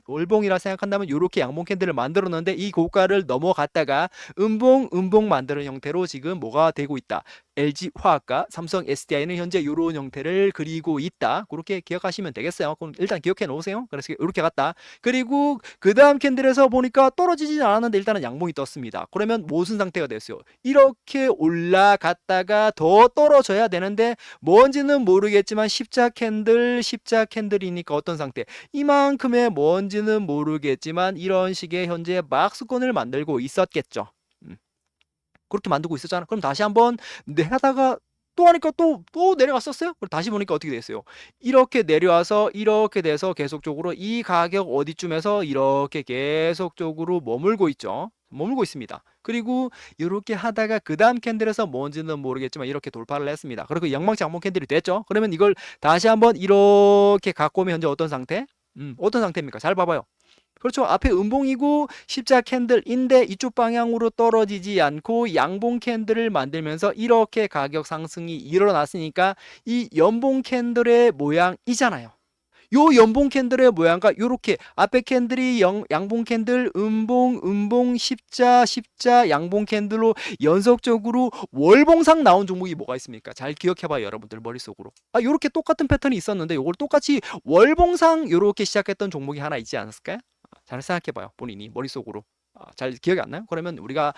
[SPEAKER 1] 월봉이라 생각한다면 요렇게 양봉 캔들을 만들었는데 이 고가를 넘어갔다가 음봉 만드는 형태로 지금 뭐가 되고 있다. LG화학과 삼성 SDI는 현재 이런 형태를 그리고 있다. 그렇게 기억하시면 되겠어요. 그럼 일단 기억해 놓으세요. 그래서 이렇게 갔다. 그리고 그 다음 캔들에서 보니까 떨어지진 않았는데 일단은 양봉이 떴습니다. 그러면 무슨 상태가 됐어요? 이렇게 올라갔다가 더 떨어져야 되는데 뭔지는 모르겠지만 십자 캔들이니까 어떤 상태? 이만큼의 뭔지는 모르겠지만 이런 식의 현재 박스권을 만들고 있었겠죠. 그렇게 만들고 있었잖아. 그럼 다시 한번 하다가 또 하니까 또 내려갔었어요. 그럼 다시 보니까 어떻게 됐어요? 이렇게 내려와서 이렇게 돼서 계속적으로 이 가격 어디쯤에서 이렇게 계속적으로 머물고 있죠. 머물고 있습니다. 그리고 이렇게 하다가 그 다음 캔들에서 뭔지는 모르겠지만 이렇게 돌파를 했습니다. 그리고 양망치 양봉 캔들이 됐죠. 그러면 이걸 다시 한번 이렇게 갖고 오면 현재 어떤 상태? 어떤 상태입니까? 잘 봐봐요. 그렇죠. 앞에 음봉이고 십자 캔들인데 이쪽 방향으로 떨어지지 않고 양봉 캔들을 만들면서 이렇게 가격 상승이 일어났으니까 이 연봉 캔들의 모양이잖아요. 요 연봉 캔들의 모양과 요렇게 앞에 캔들이 양봉 캔들, 음봉, 십자, 양봉 캔들로 연속적으로 월봉상 나온 종목이 뭐가 있습니까? 잘 기억해봐요, 여러분들 머릿속으로. 요렇게 똑같은 패턴이 있었는데 요걸 똑같이 월봉상 요렇게 시작했던 종목이 하나 있지 않았을까요? 잘 생각해봐요, 본인이 머릿속으로. 잘 기억이 안 나요? 그러면 우리가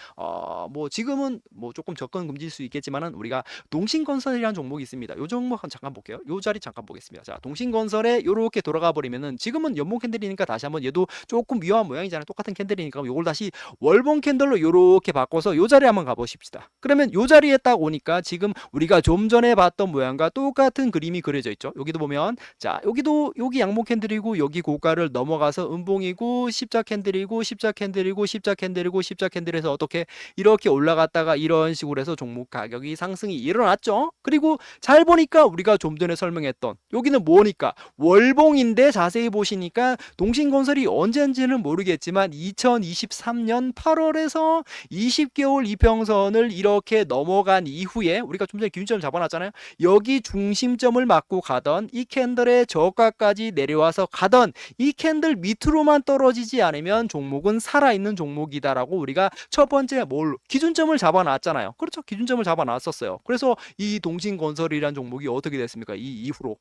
[SPEAKER 1] 뭐 지금은 뭐 조금 접근 금지일 수 있겠지만은 우리가 동신건설이라는 종목이 있습니다. 요 종목 잠깐 볼게요. 요 자리 잠깐 보겠습니다. 자, 동신건설에 요렇게 돌아가 버리면은 지금은 연봉 캔들이니까 다시 한번 얘도 조금 위험한 모양이잖아요. 똑같은 캔들이니까 요걸 다시 월봉 캔들로 요렇게 바꿔서 요 자리에 한번 가보십시다. 그러면 요 자리에 딱 오니까 지금 우리가 좀 전에 봤던 모양과 똑같은 그림이 그려져 있죠. 여기도 보면 자, 여기 양봉 캔들이고 여기 고가를 넘어가서 음봉이고 십자 캔들이고 십자 캔들이고 십자 캔들이고 십자 캔들에서 어떻게 이렇게 올라갔다가 이런 식으로 해서 종목 가격이 상승이 일어났죠. 그리고 잘 보니까 우리가 좀 전에 설명했던 여기는 뭐니까 월봉인데 자세히 보시니까 동신건설이 언제인지는 모르겠지만 2023년 8월에서 20개월 이평선을 이렇게 넘어간 이후에 우리가 좀 전에 기준점을 잡아놨잖아요. 여기 중심점을 맞고 가던 이 캔들의 저가까지 내려와서 가던 이 캔들 밑으로만 떨어지지 않으면 종목은 살아있는 종목이다라고 우리가 첫 번째 기준점을 잡아놨잖아요. 그렇죠? 기준점을 잡아놨었어요. 그래서 이 동신건설이라는 종목이 어떻게 됐습니까? 이 이후로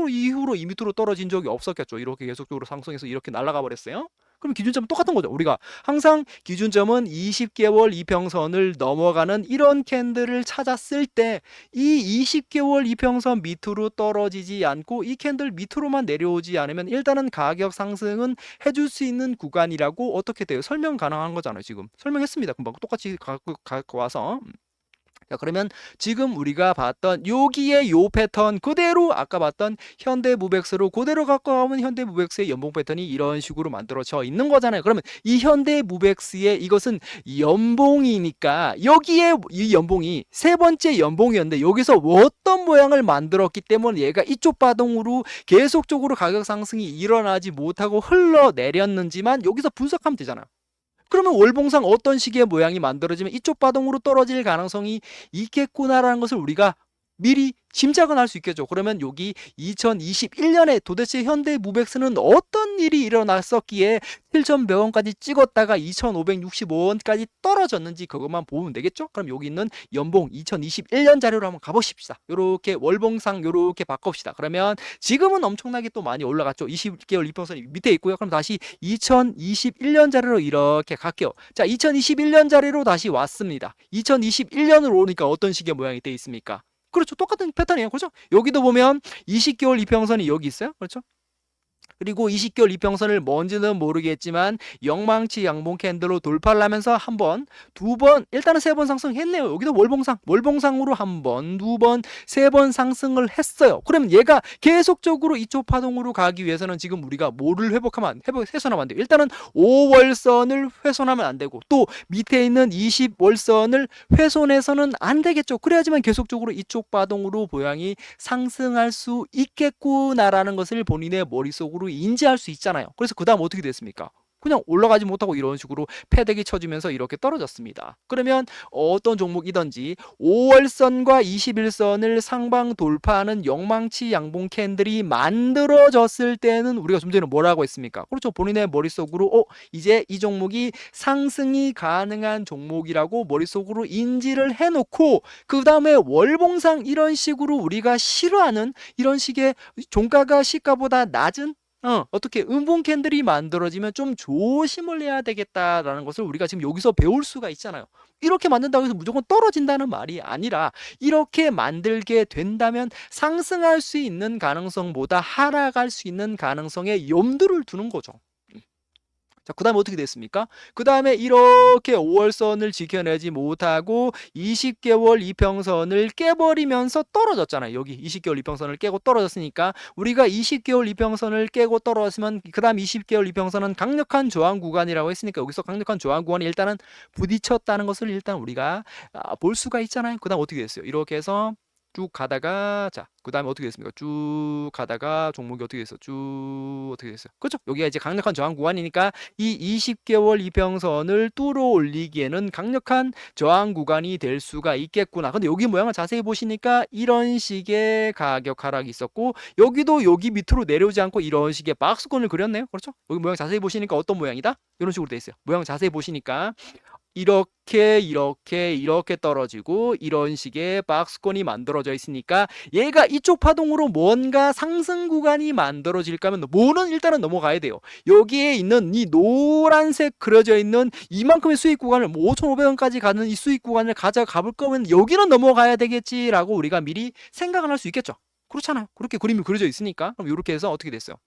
[SPEAKER 1] 이 밑으로 떨어진 적이 없었겠죠. 이렇게 계속적으로 상승해서 이렇게 날아가 버렸어요. 그럼 기준점은 똑같은 거죠. 우리가 항상 기준점은 20개월 이평선을 넘어가는 이런 캔들을 찾았을 때 이 20개월 이평선 밑으로 떨어지지 않고 이 캔들 밑으로만 내려오지 않으면 일단은 가격 상승은 해줄 수 있는 구간이라고 어떻게 돼요? 설명 가능한 거잖아요. 지금 설명했습니다. 금방 똑같이 갖고 와서. 자, 그러면 지금 우리가 봤던 여기에 요 패턴 그대로 아까 봤던 현대무백스로 그대로 갖고 가면 현대무백스의 연봉 패턴이 이런 식으로 만들어져 있는 거잖아요. 그러면 이 현대무백스의 이것은 연봉이니까 여기에 이 연봉이 세 번째 연봉이었는데 여기서 어떤 모양을 만들었기 때문에 얘가 이쪽 바동으로 계속적으로 가격 상승이 일어나지 못하고 흘러내렸는지만 여기서 분석하면 되잖아요. 그러면 월봉상 어떤 식의 모양이 만들어지면 이쪽 바동으로 떨어질 가능성이 있겠구나라는 것을 우리가 미리 짐작은 할 수 있겠죠. 그러면 여기 2021년에 도대체 현대무백스는 어떤 일이 일어났었기에 7,100원까지 찍었다가 2,565원까지 떨어졌는지 그것만 보면 되겠죠. 그럼 여기 있는 연봉 2021년 자료로 한번 가보십시다. 요렇게 월봉상 요렇게 바꿉시다. 그러면 지금은 엄청나게 또 많이 올라갔죠. 20개월 이평선이 밑에 있고요. 그럼 다시 2021년 자료로 이렇게 갈게요. 자, 2021년 자료로 다시 왔습니다. 2021년으로 오니까 어떤 식의 모양이 되어 있습니까? 그렇죠. 똑같은 패턴이에요. 그렇죠? 여기도 보면 20개월 이평선이 여기 있어요. 그렇죠? 그리고 20개월 이평선을 뭔지는 모르겠지만 영망치 양봉 캔들로 돌파를 하면서 한 번, 두 번, 일단은 세 번 상승했네요. 여기도 월봉상으로 한 번, 두 번, 세 번 상승을 했어요. 그러면 얘가 계속적으로 이쪽 파동으로 가기 위해서는 지금 우리가 뭐를 훼손하면 안 돼요. 일단은 5월선을 훼손하면 안 되고 또 밑에 있는 20월선을 훼손해서는 안 되겠죠. 그래야지만 계속적으로 이쪽 파동으로 모양이 상승할 수 있겠구나라는 것을 본인의 머릿속으로 인지할 수 있잖아요. 그래서 그 다음 어떻게 됐습니까? 그냥 올라가지 못하고 이런 식으로 패대기 쳐지면서 이렇게 떨어졌습니다. 그러면 어떤 종목이든지 5월선과 21선을 상방 돌파하는 영망치 양봉 캔들이 만들어졌을 때는 우리가 좀 전에 뭐라고 했습니까? 그렇죠. 본인의 머릿속으로 이제 이 종목이 상승이 가능한 종목이라고 머릿속으로 인지를 해놓고 그 다음에 월봉상 이런 식으로 우리가 싫어하는 이런 식의 종가가 시가보다 낮은 어떻게 음봉 캔들이 만들어지면 좀 조심을 해야 되겠다라는 것을 우리가 지금 여기서 배울 수가 있잖아요. 이렇게 만든다고 해서 무조건 떨어진다는 말이 아니라 이렇게 만들게 된다면 상승할 수 있는 가능성보다 하락할 수 있는 가능성에 염두를 두는 거죠. 자, 그 다음에 어떻게 됐습니까? 그 다음에 이렇게 5월선을 지켜내지 못하고 20개월 이평선을 깨버리면서 떨어졌잖아요. 여기 20개월 이평선을 깨고 떨어졌으니까 우리가 20개월 이평선을 깨고 떨어졌으면 그 다음 20개월 이평선은 강력한 저항 구간이라고 했으니까 여기서 강력한 저항 구간이 일단은 부딪혔다는 것을 일단 우리가 볼 수가 있잖아요. 그 다음 어떻게 됐어요? 이렇게 해서 쭉 가다가 자, 그다음에 어떻게 됐습니까? 쭉 가다가 종목이 어떻게 됐어? 쭉 어떻게 됐어요? 그렇죠? 여기가 이제 강력한 저항 구간이니까 이 20개월 이평선을 뚫어 올리기에는 강력한 저항 구간이 될 수가 있겠구나. 근데 여기 모양을 자세히 보시니까 이런 식의 가격 하락이 있었고 여기도 여기 밑으로 내려오지 않고 이런 식의 박스권을 그렸네요. 그렇죠? 여기 모양 자세히 보시니까 어떤 모양이다? 이런 식으로 돼 있어요. 모양 자세히 보시니까 이렇게 떨어지고 이런 식의 박스권이 만들어져 있으니까 얘가 이쪽 파동으로 뭔가 상승 구간이 만들어질까 하면 뭐는 일단은 넘어가야 돼요. 여기에 있는 이 노란색 그려져 있는 이만큼의 수익 구간을 뭐 5,500원까지 가는 이 수익 구간을 가져가 볼 거면 여기는 넘어가야 되겠지라고 우리가 미리 생각을 할 수 있겠죠. 그렇잖아요. 그렇게 그림이 그려져 있으니까. 그럼 이렇게 해서 어떻게 됐어요?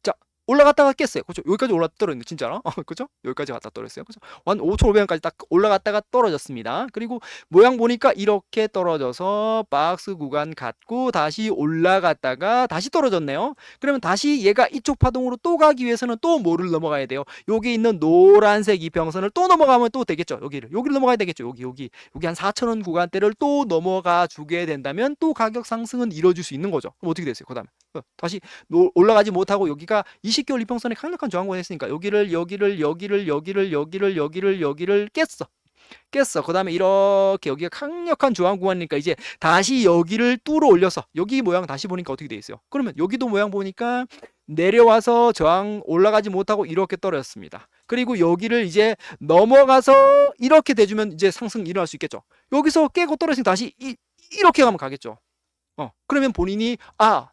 [SPEAKER 1] 자, 올라갔다가 깼어요. 그렇죠? 여기까지 떨어졌네, 진짜로. 그렇죠? 여기까지 갔다 떨어졌어요. 그렇죠? 한 5,500원까지 딱 올라갔다가 떨어졌습니다. 그리고 모양 보니까 이렇게 떨어져서 박스 구간 갔고 다시 올라갔다가 다시 떨어졌네요. 그러면 다시 얘가 이쪽 파동으로 또 가기 위해서는 또 뭐를 넘어가야 돼요? 여기 있는 노란색 이평선을 또 넘어가면 또 되겠죠. 여기를 넘어가야 되겠죠. 여기 한 4,000원 구간대를 또 넘어가 주게 된다면 또 가격 상승은 이루어질 수 있는 거죠. 그럼 어떻게 됐어요? 그다음에 다시 올라가지 못하고 여기가 20개월 이평선에 강력한 저항권 했으니까 여기를 깼어. 그 다음에 이렇게 여기가 강력한 저항 구간이니까 이제 다시 여기를 뚫어 올려서 여기 모양 다시 보니까 어떻게 돼 있어요? 그러면 여기도 모양 보니까 내려와서 저항 올라가지 못하고 이렇게 떨어졌습니다. 그리고 여기를 이제 넘어가서 이렇게 돼주면 이제 상승 일어날 수 있겠죠. 여기서 깨고 떨어지면 다시 이렇게 가면 가겠죠. 그러면 본인이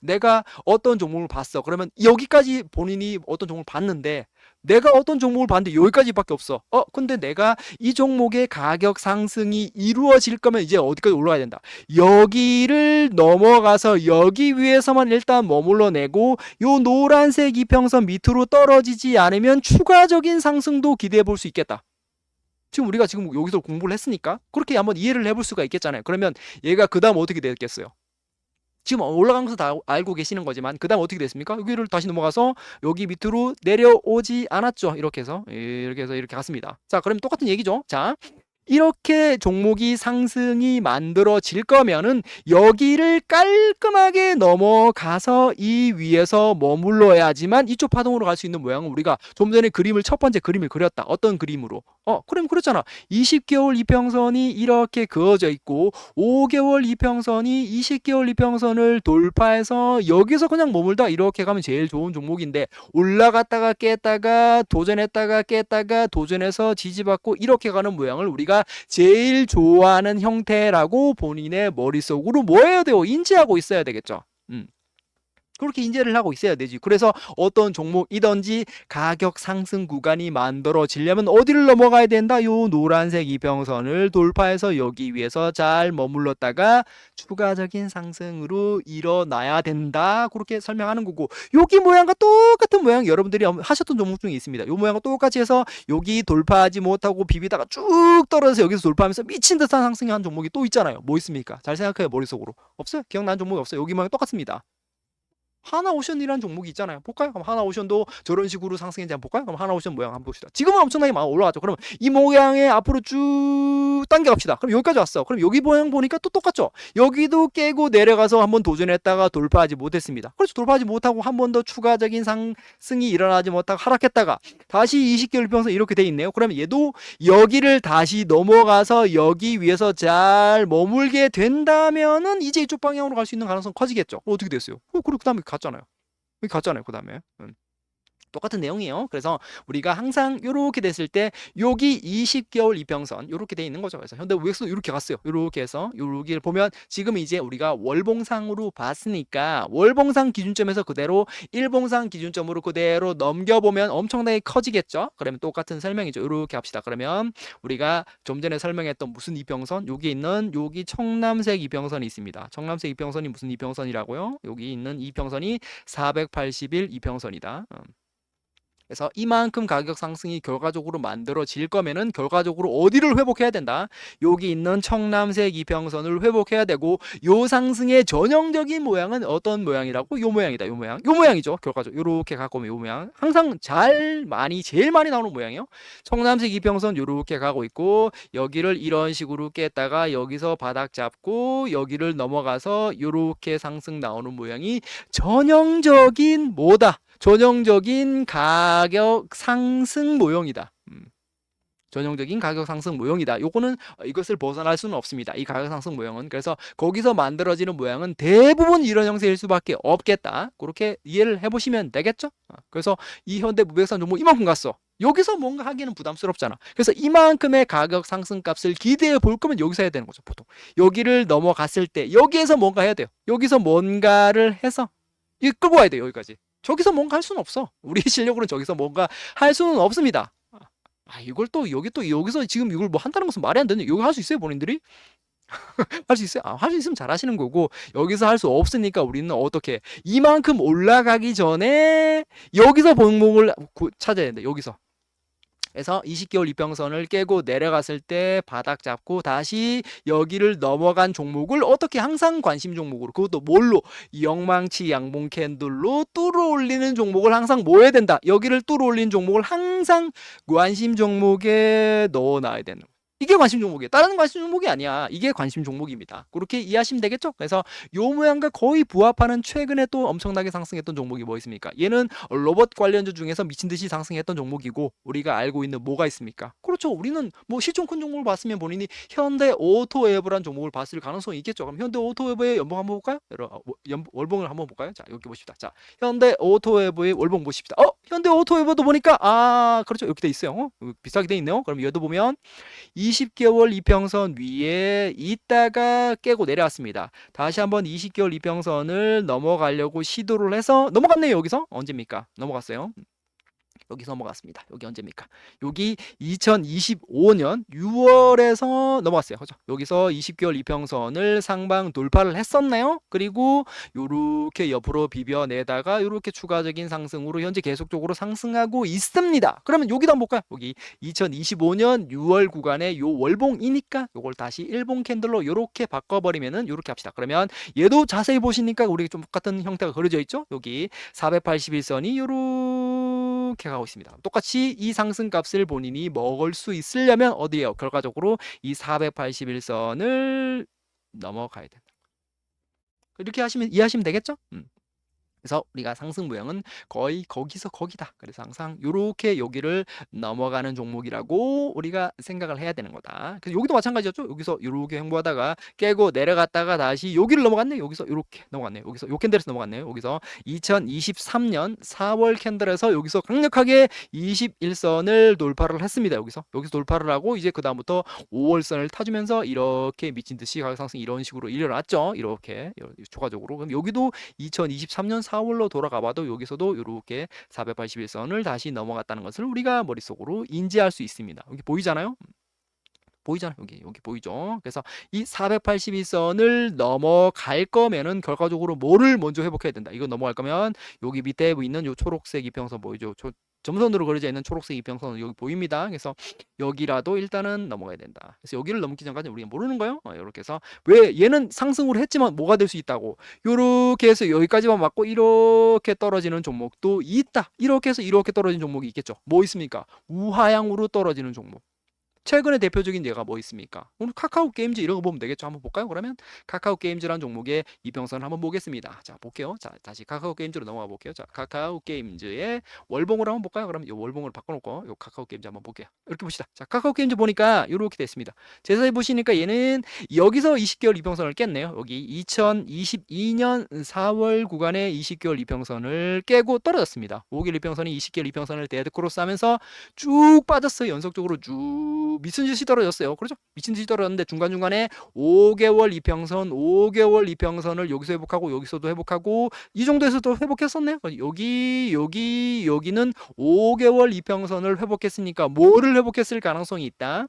[SPEAKER 1] 내가 어떤 종목을 봤어. 그러면 여기까지 본인이 어떤 종목을 봤는데 내가 어떤 종목을 봤는데 여기까지밖에 없어. 근데 내가 이 종목의 가격 상승이 이루어질 거면 이제 어디까지 올라가야 된다. 여기를 넘어가서 여기 위에서만 일단 머물러 내고 요 노란색 이평선 밑으로 떨어지지 않으면 추가적인 상승도 기대해 볼 수 있겠다. 지금 우리가 지금 여기서 공부를 했으니까 그렇게 한번 이해를 해볼 수가 있겠잖아요. 그러면 얘가 그 다음 어떻게 됐겠어요? 지금 올라간 것도 다 알고 계시는 거지만 그 다음 어떻게 됐습니까? 여기를 다시 넘어가서 여기 밑으로 내려오지 않았죠. 이렇게 해서 이렇게 갔습니다. 자, 그럼 똑같은 얘기죠. 자, 이렇게 종목이 상승이 만들어질 거면은 여기를 깔끔하게 넘어가서 이 위에서 머물러야지만 이쪽 파동으로 갈 수 있는 모양은 우리가 좀 전에 첫 번째 그림을 그렸다. 어떤 그림으로? 그럼 그렇잖아. 20개월 이평선이 이렇게 그어져 있고 5개월 이평선이 20개월 이평선을 돌파해서 여기서 그냥 머물다 이렇게 가면 제일 좋은 종목인데 올라갔다가 깼다가 도전했다가 깼다가 도전해서 지지받고 이렇게 가는 모양을 우리가 제일 좋아하는 형태라고 본인의 머릿속으로 뭐 해야 돼요? 인지하고 있어야 되겠죠. 그렇게 인지를 하고 있어야 되지. 그래서 어떤 종목이든지 가격 상승 구간이 만들어지려면 어디를 넘어가야 된다? 요 노란색 이평선을 돌파해서 여기 위에서 잘 머물렀다가 추가적인 상승으로 일어나야 된다. 그렇게 설명하는 거고 여기 모양과 똑같은 모양 여러분들이 하셨던 종목 중에 있습니다. 요 모양과 똑같이 해서 여기 돌파하지 못하고 비비다가 쭉 떨어져서 여기서 돌파하면서 미친 듯한 상승이 한 종목이 또 있잖아요. 뭐 있습니까? 잘 생각해요. 머릿속으로. 없어요? 기억나는 종목이 없어요. 여기 모양 똑같습니다. 하나오션이라는 종목이 있잖아요. 볼까요? 그럼 하나오션도 저런 식으로 상승했는지 한번 볼까요? 그럼 하나오션 모양 한번 봅시다. 지금은 엄청나게 막 올라갔죠. 그러면 이 모양에 앞으로 쭉 당겨갑시다. 그럼 여기까지 왔어. 그럼 여기 모양 보니까 또 똑같죠? 여기도 깨고 내려가서 한번 도전했다가 돌파하지 못했습니다. 그렇죠. 돌파하지 못하고 한 번 더 추가적인 상승이 일어나지 못하고 하락했다가 다시 20개월 평선 이렇게 돼 있네요. 그러면 얘도 여기를 다시 넘어가서 여기 위에서 잘 머물게 된다면은 이제 이쪽 방향으로 갈 수 있는 가능성 커지겠죠. 어떻게 됐어요? 그 다음에 갔잖아요. 여기 갔잖아요. 그 다음에. 똑같은 내용이에요. 그래서 우리가 항상 이렇게 됐을 때 여기 20개월 이평선 이렇게 돼 있는 거죠. 그래서 현대 우엑스도 이렇게 갔어요. 이렇게 해서 여기를 보면 지금 이제 우리가 월봉상으로 봤으니까 월봉상 기준점에서 그대로 일봉상 기준점으로 그대로 넘겨보면 엄청나게 커지겠죠. 그러면 똑같은 설명이죠. 이렇게 합시다. 그러면 우리가 좀 전에 설명했던 무슨 이평선? 여기 있는 여기 청남색 이평선이 있습니다. 청남색 이평선이 무슨 이평선이라고요? 여기 있는 이평선이 481 이평선이다. 그래서 이만큼 가격 상승이 결과적으로 만들어질 거면은 결과적으로 어디를 회복해야 된다? 여기 있는 청남색 이평선을 회복해야 되고, 요 상승의 전형적인 모양은 어떤 모양이라고? 요 모양이다. 요 모양. 요 모양이죠. 결과적으로 요렇게 갖고 오면 요 모양. 항상 제일 많이 나오는 모양이에요. 청남색 이평선 요렇게 가고 있고, 여기를 이런 식으로 깼다가 여기서 바닥 잡고 여기를 넘어가서 요렇게 상승 나오는 모양이 전형적인 뭐다? 전형적인 가격 상승 모형이다. 전형적인 가격 상승 모형이다. 요거는 이것을 벗어날 수는 없습니다. 이 가격 상승 모형은. 그래서 거기서 만들어지는 모양은 대부분 이런 형태일 수밖에 없겠다. 그렇게 이해를 해보시면 되겠죠? 그래서 이 현대 무역산 종목 이만큼 갔어. 여기서 뭔가 하기는 부담스럽잖아. 그래서 이만큼의 가격 상승 값을 기대해 볼 거면 여기서 해야 되는 거죠, 보통. 여기를 넘어갔을 때 여기에서 뭔가 해야 돼요. 여기서 뭔가를 해서 끌고 와야 돼요, 여기까지. 저기서 뭔가 할 수는 없어. 우리 실력으로는 저기서 뭔가 할 수는 없습니다. 이걸 또 여기서 지금 이걸 뭐 한다는 것은 말이 안 되는. 여기 할 수 있어요, 본인들이? 할 수 있어요? 할 수 있으면 잘하시는 거고, 여기서 할 수 없으니까 우리는 어떻게 이만큼 올라가기 전에 여기서 종목을 찾아야 된다. 여기서. 그래서 20개월 이평선을 깨고 내려갔을 때 바닥 잡고 다시 여기를 넘어간 종목을 어떻게 항상 관심 종목으로, 그것도 뭘로? 영망치 양봉 캔들로 뚫어 올리는 종목을 항상 뭐 해야 된다? 여기를 뚫어 올린 종목을 항상 관심 종목에 넣어놔야 되는. 이게 관심 종목이에요. 다른 관심 종목이 아니야. 이게 관심 종목입니다. 그렇게 이해하시면 되겠죠? 그래서 요 모양과 거의 부합하는 최근에 또 엄청나게 상승했던 종목이 뭐 있습니까? 얘는 로봇 관련주 중에서 미친 듯이 상승했던 종목이고, 우리가 알고 있는 뭐가 있습니까? 그렇죠. 우리는 뭐 시총 큰 종목을 봤으면 본인이 현대 오토웨브라는 종목을 봤을 가능성이 있겠죠. 그럼 현대 오토웨브의 연봉 한번 볼까요? 월봉을 한번 볼까요? 자, 여기 보십시다. 자, 현대 오토웨브의 월봉 보십시다. 현대 오토웨브도 보니까 그렇죠. 이렇게 돼 있어요. 비싸게 돼 있네요. 그럼 얘도 보면 20개월 이평선 위에 있다가 깨고 내려왔습니다. 다시 한번 20개월 이평선을 넘어가려고 시도를 해서 넘어갔네요. 여기서 언제입니까? 넘어갔어요. 여기서 넘어갔습니다. 여기 언제입니까? 여기 2025년 6월에서 넘어갔어요. 그죠? 여기서 20개월 이평선을 상방 돌파를 했었나요? 그리고 요렇게 옆으로 비벼내다가 요렇게 추가적인 상승으로 현재 계속적으로 상승하고 있습니다. 그러면 여기도 한번 볼까요? 여기 2025년 6월 구간에 요 월봉이니까 요걸 다시 일봉 캔들로 요렇게 바꿔버리면은 요렇게 합시다. 그러면 얘도 자세히 보시니까 우리 좀 똑같은 형태가 그려져 있죠? 여기 481선이 요렇게 가고 있습니다. 똑같이 이 상승값을 본인이 먹을 수 있으려면 어디에요? 결과적으로 이 481선을 넘어가야 된다. 이렇게 이해하시면 되겠죠? 그래서 우리가 상승 모형은 거의 거기서 거기다. 그래서 항상 요렇게 여기를 넘어가는 종목이라고 우리가 생각을 해야 되는 거다. 그래서 여기도 마찬가지였죠. 여기서 요렇게 횡보하다가 깨고 내려갔다가 다시 여기를 넘어갔네. 여기서 요렇게 넘어갔네. 여기서 요 캔들에서 넘어갔네요. 여기서 2023년 4월 캔들에서 여기서 강력하게 21선을 돌파를 했습니다. 여기서 돌파를 하고 이제 그 다음부터 5월선을 타주면서 이렇게 미친 듯이 가격 상승 이런 식으로 일어났죠. 이렇게 추가적으로. 그럼 여기도 2023년 4월로 돌아가 봐도 여기서도 이렇게 481선을 다시 넘어갔다는 것을 우리가 머릿속으로 인지할 수 있습니다. 여기 보이잖아요? 보이잖아요. 여기 보이죠? 그래서 이 481선을 넘어갈 거면은 결과적으로 뭐를 먼저 회복해야 된다. 이거 넘어갈 거면 여기 밑에 있는 요 초록색 이평선 보이죠? 점선으로 그려져 있는 초록색 이평선은 여기 보입니다. 그래서 여기라도 일단은 넘어가야 된다. 그래서 여기를 넘기 전까지 우리가 모르는 거예요. 이렇게 해서 왜 얘는 상승으로 했지만 뭐가 될 수 있다고. 이렇게 해서 여기까지만 맞고 이렇게 떨어지는 종목도 있다. 이렇게 해서 이렇게 떨어지는 종목이 있겠죠. 뭐 있습니까? 우하향으로 떨어지는 종목. 최근에 대표적인 예가 뭐 있습니까? 오늘 카카오 게임즈 이런 거 보면 되겠죠. 한번 볼까요? 그러면 카카오 게임즈라는 종목의 이평선을 한번 보겠습니다. 자, 볼게요. 자, 다시 카카오 게임즈로 넘어가 볼게요. 자, 카카오 게임즈의 월봉으로 한번 볼까요? 그러면 이 월봉을 바꿔놓고 이 카카오 게임즈 한번 볼게요. 이렇게 봅시다. 자, 카카오 게임즈 보니까 이렇게 됐습니다. 자세히 보시니까 얘는 여기서 20개월 이평선을 깼네요. 여기 2022년 4월 구간의 20개월 이평선을 깨고 떨어졌습니다. 5개월 이평선이 20개월 이평선을 데드크로스 하면서 쭉 빠졌어요. 연속적으로 쭉 미친 듯이 떨어졌어요. 그렇죠? 미친 듯이 떨어졌는데 중간중간에 5개월 이평선을 여기서 회복하고 여기서도 회복하고 이 정도에서도 회복했었네요. 여기는 5개월 이평선을 회복했으니까 뭐를 회복했을 가능성이 있다?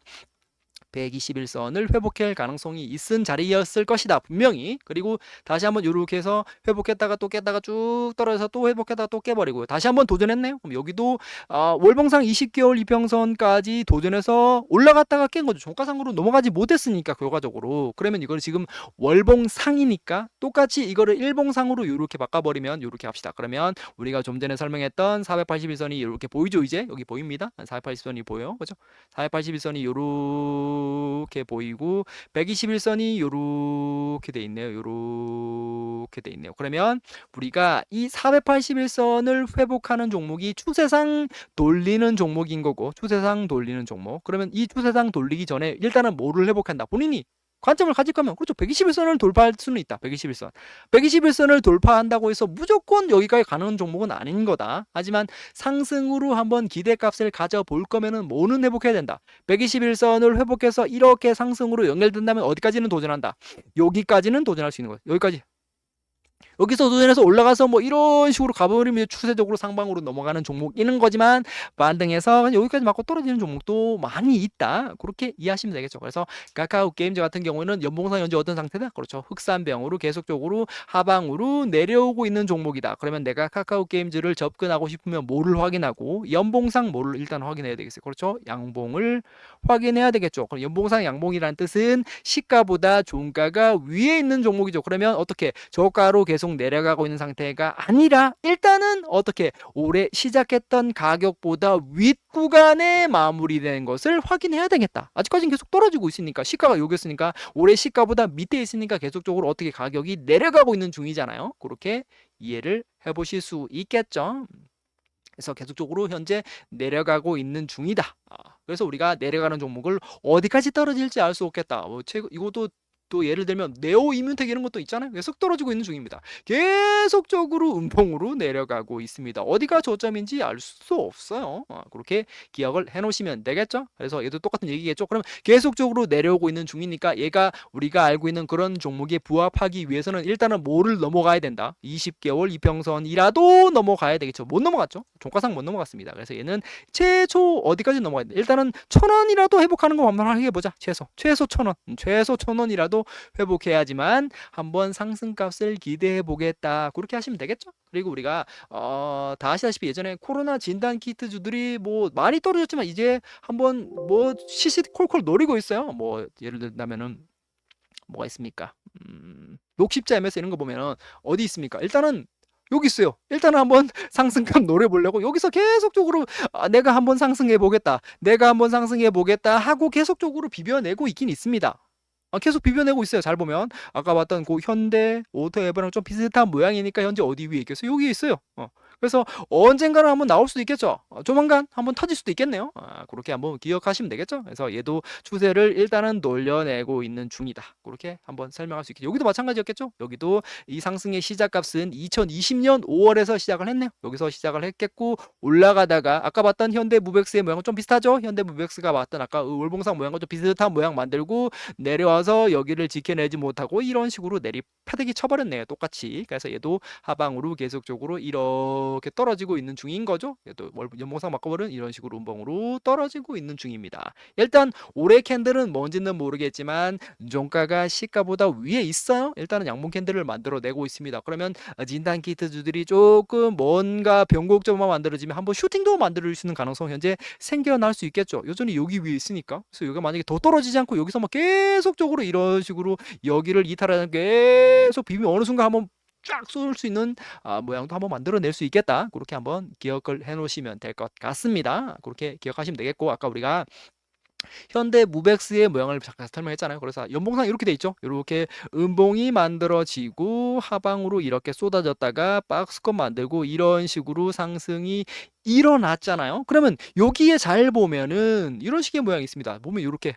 [SPEAKER 1] 121선을 회복할 가능성이 있은 자리였을 것이다 분명히. 그리고 다시 한번 이렇게 해서 회복했다가 또 깼다가 쭉 떨어져서 또 회복했다가 또 깨버리고 다시 한번 도전했네요. 그럼 여기도 월봉상 20개월 이평선까지 도전해서 올라갔다가 깬 거죠. 종가상으로 넘어가지 못했으니까 결과적으로. 그러면 이걸 지금 월봉상이니까 똑같이 이거를 일봉상으로 이렇게 바꿔버리면 이렇게 합시다. 그러면 우리가 좀 전에 설명했던 481선이 이렇게 보이죠. 이제 여기 보입니다. 481선이 보여요. 그죠? 481선이 이렇게 보이고 121선이 이렇게 돼 있네요. 이렇게 돼 있네요. 그러면 우리가 이 481선을 회복하는 종목이 추세상 돌리는 종목인 거고, 추세상 돌리는 종목. 그러면 이 추세상 돌리기 전에 일단은 뭐를 회복한다? 본인이 관점을 가질 거면 그렇죠. 121선을 돌파할 수는 있다. 121선. 121선을 돌파한다고 해서 무조건 여기까지 가는 종목은 아닌 거다. 하지만 상승으로 한번 기대값을 가져볼 거면은 뭐는 회복해야 된다. 121선을 회복해서 이렇게 상승으로 연결된다면 어디까지는 도전한다. 여기까지는 도전할 수 있는 거예요. 여기까지. 여기서 도전해서 올라가서 뭐 이런 식으로 가버리면 추세적으로 상방으로 넘어가는 종목이는 거지만 반등해서 여기까지 맞고 떨어지는 종목도 많이 있다. 그렇게 이해하시면 되겠죠. 그래서 카카오 게임즈 같은 경우에는 연봉상 현재 어떤 상태다? 그렇죠. 흑산병으로 계속적으로 하방으로 내려오고 있는 종목이다. 그러면 내가 카카오 게임즈를 접근하고 싶으면 뭐를 확인하고 연봉상 뭐를 일단 확인해야 되겠어요. 그렇죠. 양봉을 확인해야 되겠죠. 그럼 연봉상 양봉이라는 뜻은 시가보다 종가가 위에 있는 종목이죠. 그러면 어떻게 저가로 계속 내려가고 있는 상태가 아니라 일단은 어떻게 올해 시작했던 가격보다 윗구간에 마무리된 것을 확인해야 되겠다. 아직까지는 계속 떨어지고 있으니까 시가가 여기였으니까 올해 시가보다 밑에 있으니까 계속적으로 어떻게 가격이 내려가고 있는 중이잖아요. 그렇게 이해를 해보실 수 있겠죠. 그래서 계속적으로 현재 내려가고 있는 중이다. 그래서 우리가 내려가는 종목을 어디까지 떨어질지 알 수 없겠다. 이것도 또 예를 들면 네오 이뮨텍 이런 것도 있잖아요. 계속 떨어지고 있는 중입니다. 계속적으로 음봉으로 내려가고 있습니다. 어디가 저점인지 알 수 없어요. 그렇게 기억을 해놓으시면 되겠죠. 그래서 얘도 똑같은 얘기겠죠. 그럼 계속적으로 내려오고 있는 중이니까 얘가 우리가 알고 있는 그런 종목에 부합하기 위해서는 일단은 뭐를 넘어가야 된다. 20개월 이평선이라도 넘어가야 되겠죠. 못 넘어갔죠. 종가상 못 넘어갔습니다. 그래서 얘는 최초 어디까지 넘어가야 돼? 일단은 1,000원이라도 회복하는 거 한번 해보자. 최소 1,000원. 최소 1,000원이라도 회복해야지만 한번 상승값을 기대해 보겠다. 그렇게 하시면 되겠죠. 그리고 우리가 다 아시다시피 예전에 코로나 진단 키트주들이 뭐 많이 떨어졌지만 이제 한번 뭐 시시콜콜 노리고 있어요. 뭐 예를 들자면은 뭐가 있습니까? 녹십자 MS 이런 거 보면은 어디 있습니까? 일단은 여기 있어요. 일단은 한번 상승값 노려보려고 여기서 계속적으로 내가 한번 상승해 보겠다. 내가 한번 상승해 보겠다 하고 계속적으로 비벼내고 있긴 있습니다. 계속 비벼내고 있어요. 잘 보면 아까 봤던 그 현대 오토에버랑 좀 비슷한 모양이니까 현재 어디 위에 있겠어요? 여기에 있어요. 그래서 언젠가는 한번 나올 수도 있겠죠. 조만간 한번 터질 수도 있겠네요. 그렇게 한번 기억하시면 되겠죠. 그래서 얘도 추세를 일단은 돌려내고 있는 중이다. 그렇게 한번 설명할 수 있겠죠. 여기도 마찬가지였겠죠. 여기도 이 상승의 시작값은 2020년 5월에서 시작을 했네요. 여기서 시작을 했겠고 올라가다가 아까 봤던 현대 무벡스의 모양은 좀 비슷하죠. 현대 무벡스가 봤던 아까 월봉상 모양과 좀 비슷한 모양 만들고 내려와서 여기를 지켜내지 못하고 이런 식으로 패대기 쳐버렸네요. 똑같이. 그래서 얘도 하방으로 계속적으로 이렇게 떨어지고 있는 중인 거죠. 얘도 연봉상 바꿔버린 이런 식으로 음봉으로 떨어지고 있는 중입니다. 일단 올해 캔들은 뭔지는 모르겠지만 종가가 시가보다 위에 있어요. 일단은 양봉 캔들을 만들어내고 있습니다. 그러면 진단 키트주들이 조금 뭔가 변곡점만 만들어지면 한번 슈팅도 만들 수 있는 가능성 현재 생겨날 수 있겠죠. 여전히 여기 위에 있으니까. 그래서 여기가 만약에 더 떨어지지 않고 여기서 막 계속적으로 이런 식으로 여기를 이탈하는 계속 비비면 어느 순간 한번 쫙 쏠 수 있는 모양도 한번 만들어낼 수 있겠다. 그렇게 한번 기억을 해놓으시면 될 것 같습니다. 그렇게 기억하시면 되겠고 아까 우리가 현대 무벡스의 모양을 잠깐 설명했잖아요. 그래서 연봉상 이렇게 돼 있죠. 이렇게 음봉이 만들어지고 하방으로 이렇게 쏟아졌다가 박스권 만들고 이런 식으로 상승이 일어났잖아요. 그러면 여기에 잘 보면은 이런 식의 모양이 있습니다. 보면 이렇게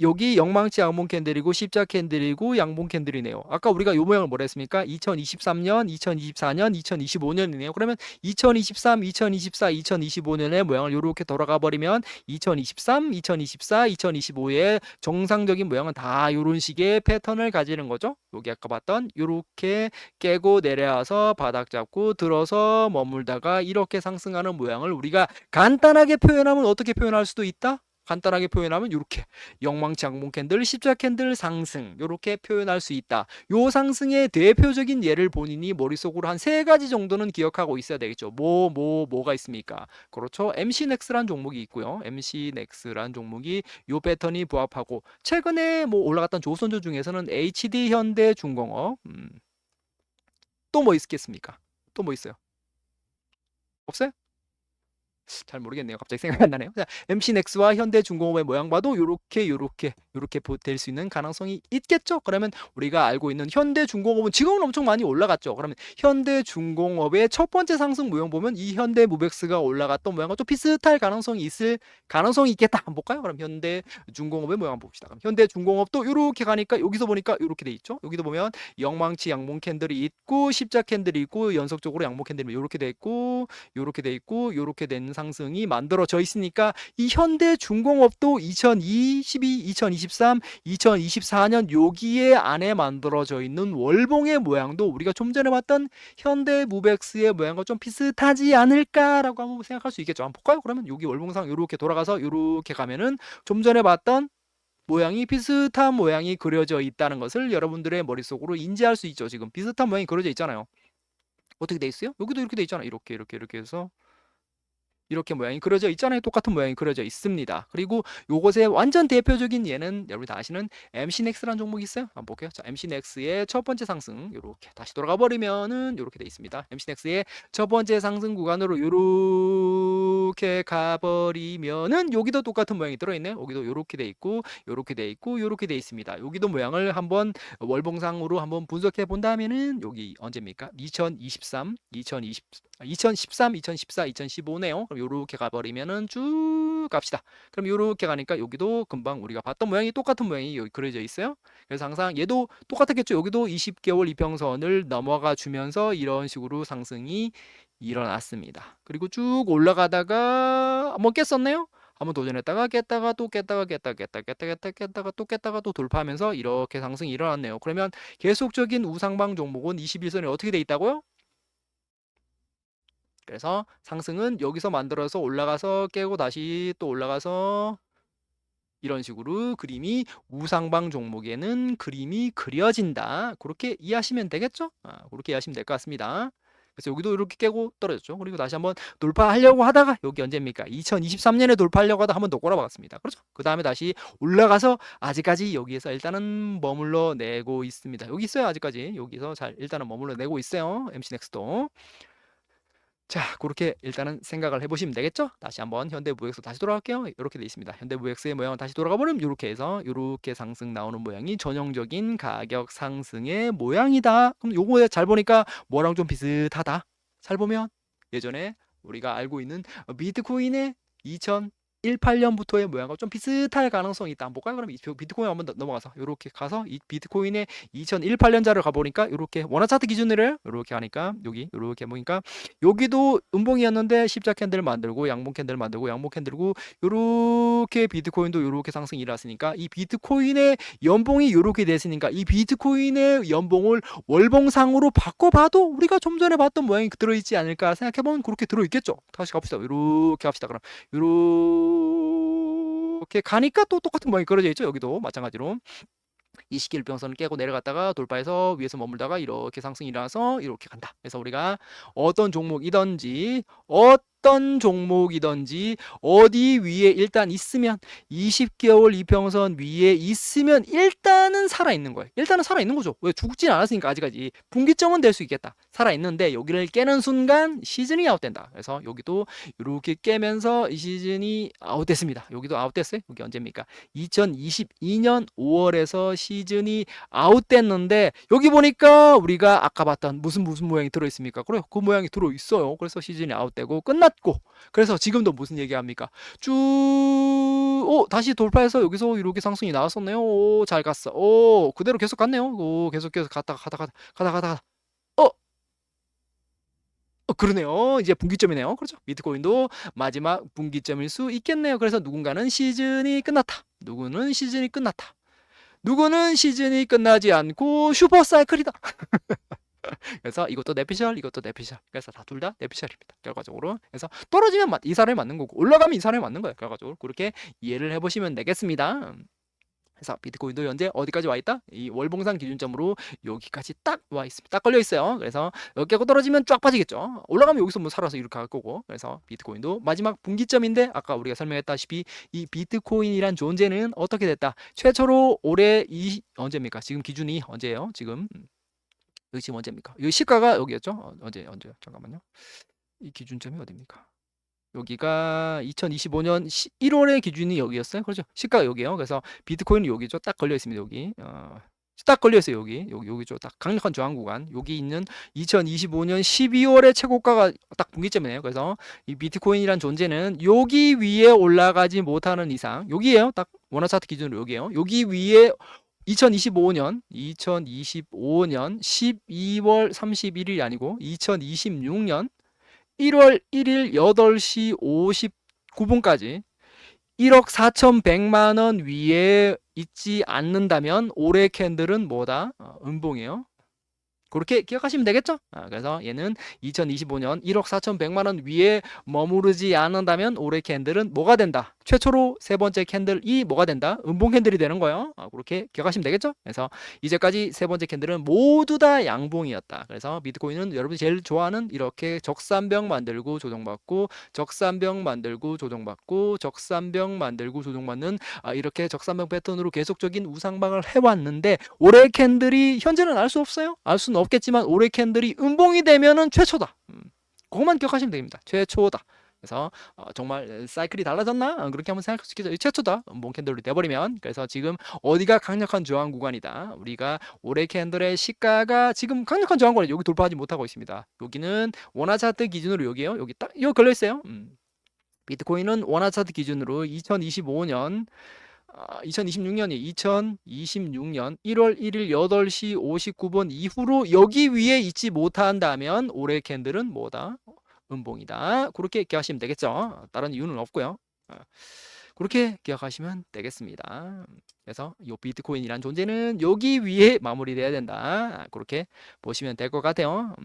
[SPEAKER 1] 여기 영망치 양봉 캔들이고 십자 캔들이고 양봉 캔들이네요. 아까 우리가 이 모양을 뭐라 했습니까? 2023년, 2024년, 2025년이네요. 그러면 2023, 2024, 2025년의 모양을 이렇게 돌아가 버리면 2023, 2024, 2025의 정상적인 모양은 다 이런 식의 패턴을 가지는 거죠. 여기 아까 봤던 이렇게 깨고 내려와서 바닥 잡고 들어서 머물다가 이렇게 상승하는 모양을 우리가 간단하게 표현하면 어떻게 표현할 수도 있다? 간단하게 표현하면 이렇게 영망치 양봉 캔들, 십자 캔들 상승 이렇게 표현할 수 있다. 요 상승의 대표적인 예를 본인이 머릿속으로 한 3가지 정도는 기억하고 있어야 되겠죠. 뭐가 있습니까? 그렇죠. MC넥스란 종목이 있고요. MC넥스란 종목이 요 패턴이 부합하고 최근에 뭐 올라갔던 조선주 중에서는 HD 현대중공업 또 뭐 있겠습니까? 또 뭐 있어요? 없어요? 잘 모르겠네요. 갑자기 생각이 안 나네요. 자, MC넥스와 현대중공업의 모양 봐도 요렇게 될 수 있는 가능성이 있겠죠? 그러면 우리가 알고 있는 현대중공업은 지금은 엄청 많이 올라갔죠. 그러면 현대중공업의 첫 번째 상승 모형 보면 이 현대무벡스가 올라갔던 모양과 좀 비슷할 가능성이 있겠다. 한번 볼까요? 그럼 현대중공업의 모양 한번 봅시다. 그럼 현대중공업도 요렇게 가니까 여기서 보니까 요렇게 돼 있죠? 여기도 보면 영망치 양봉 캔들이 있고 십자 캔들이 있고 연속적으로 양봉 캔들이 요렇게 돼 있고 요렇게 돼 있고 요렇게 된 상승이 만들어져 있으니까 이 현대중공업도 2022, 2023, 2024년 여기에 안에 만들어져 있는 월봉의 모양도 우리가 좀 전에 봤던 현대무벡스의 모양과 좀 비슷하지 않을까라고 한번 생각할 수 있겠죠. 한번 볼까요? 그러면 여기 월봉상 이렇게 돌아가서 이렇게 가면은 좀 전에 봤던 모양이 비슷한 모양이 그려져 있다는 것을 여러분들의 머릿속으로 인지할 수 있죠. 지금 비슷한 모양이 그려져 있잖아요. 어떻게 돼 있어요? 여기도 이렇게 돼 있잖아요. 이렇게 해서 이렇게 모양이 그려져 있잖아요. 똑같은 모양이 그려져 있습니다. 그리고 요것의 완전 대표적인 예는 여러분이 다 아시는 MC넥스라는 종목이 있어요. 한번 볼게요. 자, MC넥스의 첫 번째 상승 요렇게 다시 돌아가 버리면은 요렇게 돼 있습니다. MC넥스의 첫 번째 상승 구간으로 요렇게 가버리면은 여기도 똑같은 모양이 들어있네요. 여기도 요렇게 돼 있고 요렇게 돼 있고 요렇게 돼 있습니다. 여기도 모양을 한번 월봉상으로 한번 분석해 본다면은 여기 언제입니까? 2023, 2013, 2014, 2015네요. 그럼 요렇게 가버리면은 쭉 갑시다. 그럼 요렇게 가니까 여기도 금방 우리가 봤던 모양이 똑같은 모양이 여기 그려져 있어요. 그래서 항상 얘도 똑같았겠죠. 여기도 20개월 이평선을 넘어가 주면서 이런 식으로 상승이 일어났습니다. 그리고 쭉 올라가다가 한번 깼었네요. 한번 도전했다가 깼다가 또 깼다가 또 돌파하면서 이렇게 상승이 일어났네요. 그러면 계속적인 우상방 종목은 21선이 어떻게 돼 있다고요? 그래서 상승은 여기서 만들어서 올라가서 깨고 다시 또 올라가서 이런 식으로 그림이 우상방 종목에는 그림이 그려진다. 그렇게 이해하시면 되겠죠? 그렇게 이해하시면 될 것 같습니다. 그래서 여기도 이렇게 깨고 떨어졌죠. 그리고 다시 한번 돌파하려고 하다가 여기 언제입니까? 2023년에 돌파하려고 하다 한번 더 꼬라박았습니다. 그렇죠? 그 다음에 다시 올라가서 아직까지 여기에서 일단은 머물러 내고 있습니다. 여기 있어요. 아직까지 여기서 잘 일단은 머물러 내고 있어요. MC넥스도. 자, 그렇게 일단은 생각을 해보시면 되겠죠? 다시 한번 현대무엑스 다시 돌아갈게요. 이렇게 돼 있습니다. 현대무엑스의 모양을 다시 돌아가 버리면 이렇게 해서 이렇게 상승 나오는 모양이 전형적인 가격 상승의 모양이다. 그럼 요거에 잘 보니까 뭐랑 좀 비슷하다. 잘 보면 예전에 우리가 알고 있는 비트코인의 2018년부터의 모양과 좀 비슷할 가능성이 있다. 한번 볼까요? 그럼 비트코인 한번 넘어가서 이렇게 가서 이 비트코인의 2018년자를 가보니까 이렇게 원화 차트 기준으로 이렇게 하니까 여기 이렇게 보니까 여기도 음봉이었는데 십자 캔들 만들고 양봉 캔들 만들고 양봉 캔들고 이렇게 비트코인도 이렇게 상승이 일어났으니까 이 비트코인의 연봉이 이렇게 됐으니까 이 비트코인의 연봉을 월봉상으로 바꿔봐도 우리가 좀 전에 봤던 모양이 들어있지 않을까 생각해보면 그렇게 들어있겠죠. 다시 갑시다. 이렇게 합시다. 그럼 이렇게 가니까 또 똑같은 모양이 그려져 있죠. 여기도 마찬가지로 20길 병선을 깨고 내려갔다가 돌파해서 위에서 머물다가 이렇게 상승이 일어나서 이렇게 간다. 그래서 우리가 어떤 종목이든지 어디 위에 일단 있으면 20개월 이평선 위에 있으면 일단은 살아있는 거예요. 일단은 살아있는 거죠. 왜 죽진 않았으니까 아직까지 분기점은 될 수 있겠다. 살아있는데 여기를 깨는 순간 시즌이 아웃된다. 그래서 여기도 이렇게 깨면서 이 시즌이 아웃됐습니다. 여기도 아웃됐어요. 여기 언제입니까? 2022년 5월에서 시즌이 아웃됐는데 여기 보니까 우리가 아까 봤던 무슨 모양이 들어있습니까? 그래요. 그 모양이 들어있어요. 그래서 시즌이 아웃되고 끝났고 그래서 지금도 무슨 얘기합니까? 다시 돌파해서 여기서 이렇게 상승이 나왔었네요. 잘 갔어. 그대로 계속 갔네요. 계속해서 가다가 그러네요. 이제 분기점이네요. 그렇죠? 비트코인도 마지막 분기점일 수 있겠네요. 그래서 누군가는 시즌이 끝났다. 누구는 시즌이 끝났다. 누구는 시즌이 끝나지 않고 슈퍼사이클이다. 그래서 이것도 내피셜, 이것도 내피셜. 그래서 다 둘 다 내피셜입니다. 결과적으로. 그래서 떨어지면 이 사람이 맞는 거고 올라가면 이 사람이 맞는 거예요. 결과적으로. 그렇게 이해를 해보시면 되겠습니다. 그래서 비트코인도 현재 어디까지 와 있다? 이 월봉상 기준점으로 여기까지 딱 와 있습니다. 딱 걸려 있어요. 그래서 여기 하고 떨어지면 쫙 빠지겠죠. 올라가면 여기서 뭐 살아서 이렇게 갈 거고. 그래서 비트코인도 마지막 분기점인데 아까 우리가 설명했다시피 이 비트코인이란 존재는 어떻게 됐다? 최초로 올해 언제입니까? 지금 기준이 언제예요? 지금 여기 지금 언제입니까? 이 시가가 여기였죠? 언제 잠깐만요. 이 기준점이 어디입니까? 여기가 2025년 1월의 기준이 여기였어요. 그렇죠? 시가가 여기에요. 그래서 비트코인은 여기죠. 딱 걸려 있습니다. 여기. 딱 걸려 있어요. 여기죠. 딱 강력한 저항 구간. 여기 있는 2025년 12월의 최고가가 딱 분기점이에요. 그래서 이 비트코인이란 존재는 여기 위에 올라가지 못하는 이상, 여기에요. 딱 원화 차트 기준으로 여기에요. 여기 위에 2025년 12월 31일이 아니고 2026년 1월 1일 8시 59분까지 1억 4,100만 원 위에 있지 않는다면 올해 캔들은 뭐다? 음봉이에요. 그렇게 기억하시면 되겠죠? 그래서 얘는 2025년 1억 4,100만 원 위에 머무르지 않는다면 올해 캔들은 뭐가 된다? 최초로 세 번째 캔들이 뭐가 된다? 음봉 캔들이 되는 거예요. 그렇게 기억하시면 되겠죠? 그래서 이제까지 세 번째 캔들은 모두 다 양봉이었다. 그래서 비트코인은 여러분이 제일 좋아하는 이렇게 적산병 만들고 조정받고 적산병 만들고 조정받고 적산병 만들고 조정받는 이렇게 적산병 패턴으로 계속적인 우상방을 해왔는데 올해 캔들이 현재는 알 수 없어요. 알 수는 없겠지만 올해 캔들이 음봉이 되면은 최초다. 그것만 기억하시면 됩니다. 최초다. 그래서 정말 사이클이 달라졌나? 그렇게 한번 생각할 수 있겠죠. 최초다. 음봉 캔들이 돼버리면. 그래서 지금 어디가 강력한 저항 구간이다. 우리가 올해 캔들의 시가가 지금 강력한 저항 구간에 여기 돌파하지 못하고 있습니다. 여기는 원화 차트 기준으로 여기요. 여기 딱 이거 걸려 있어요. 비트코인은 원화 차트 기준으로 2026년이 2026년 1월 1일 8시 59분 이후로 여기 위에 있지 못한다면 올해 캔들은 뭐다? 음봉이다. 그렇게 기억하시면 되겠죠. 다른 이유는 없고요. 그렇게 기억하시면 되겠습니다. 그래서 이 비트코인이란 존재는 여기 위에 마무리돼야 된다. 그렇게 보시면 될 것 같아요.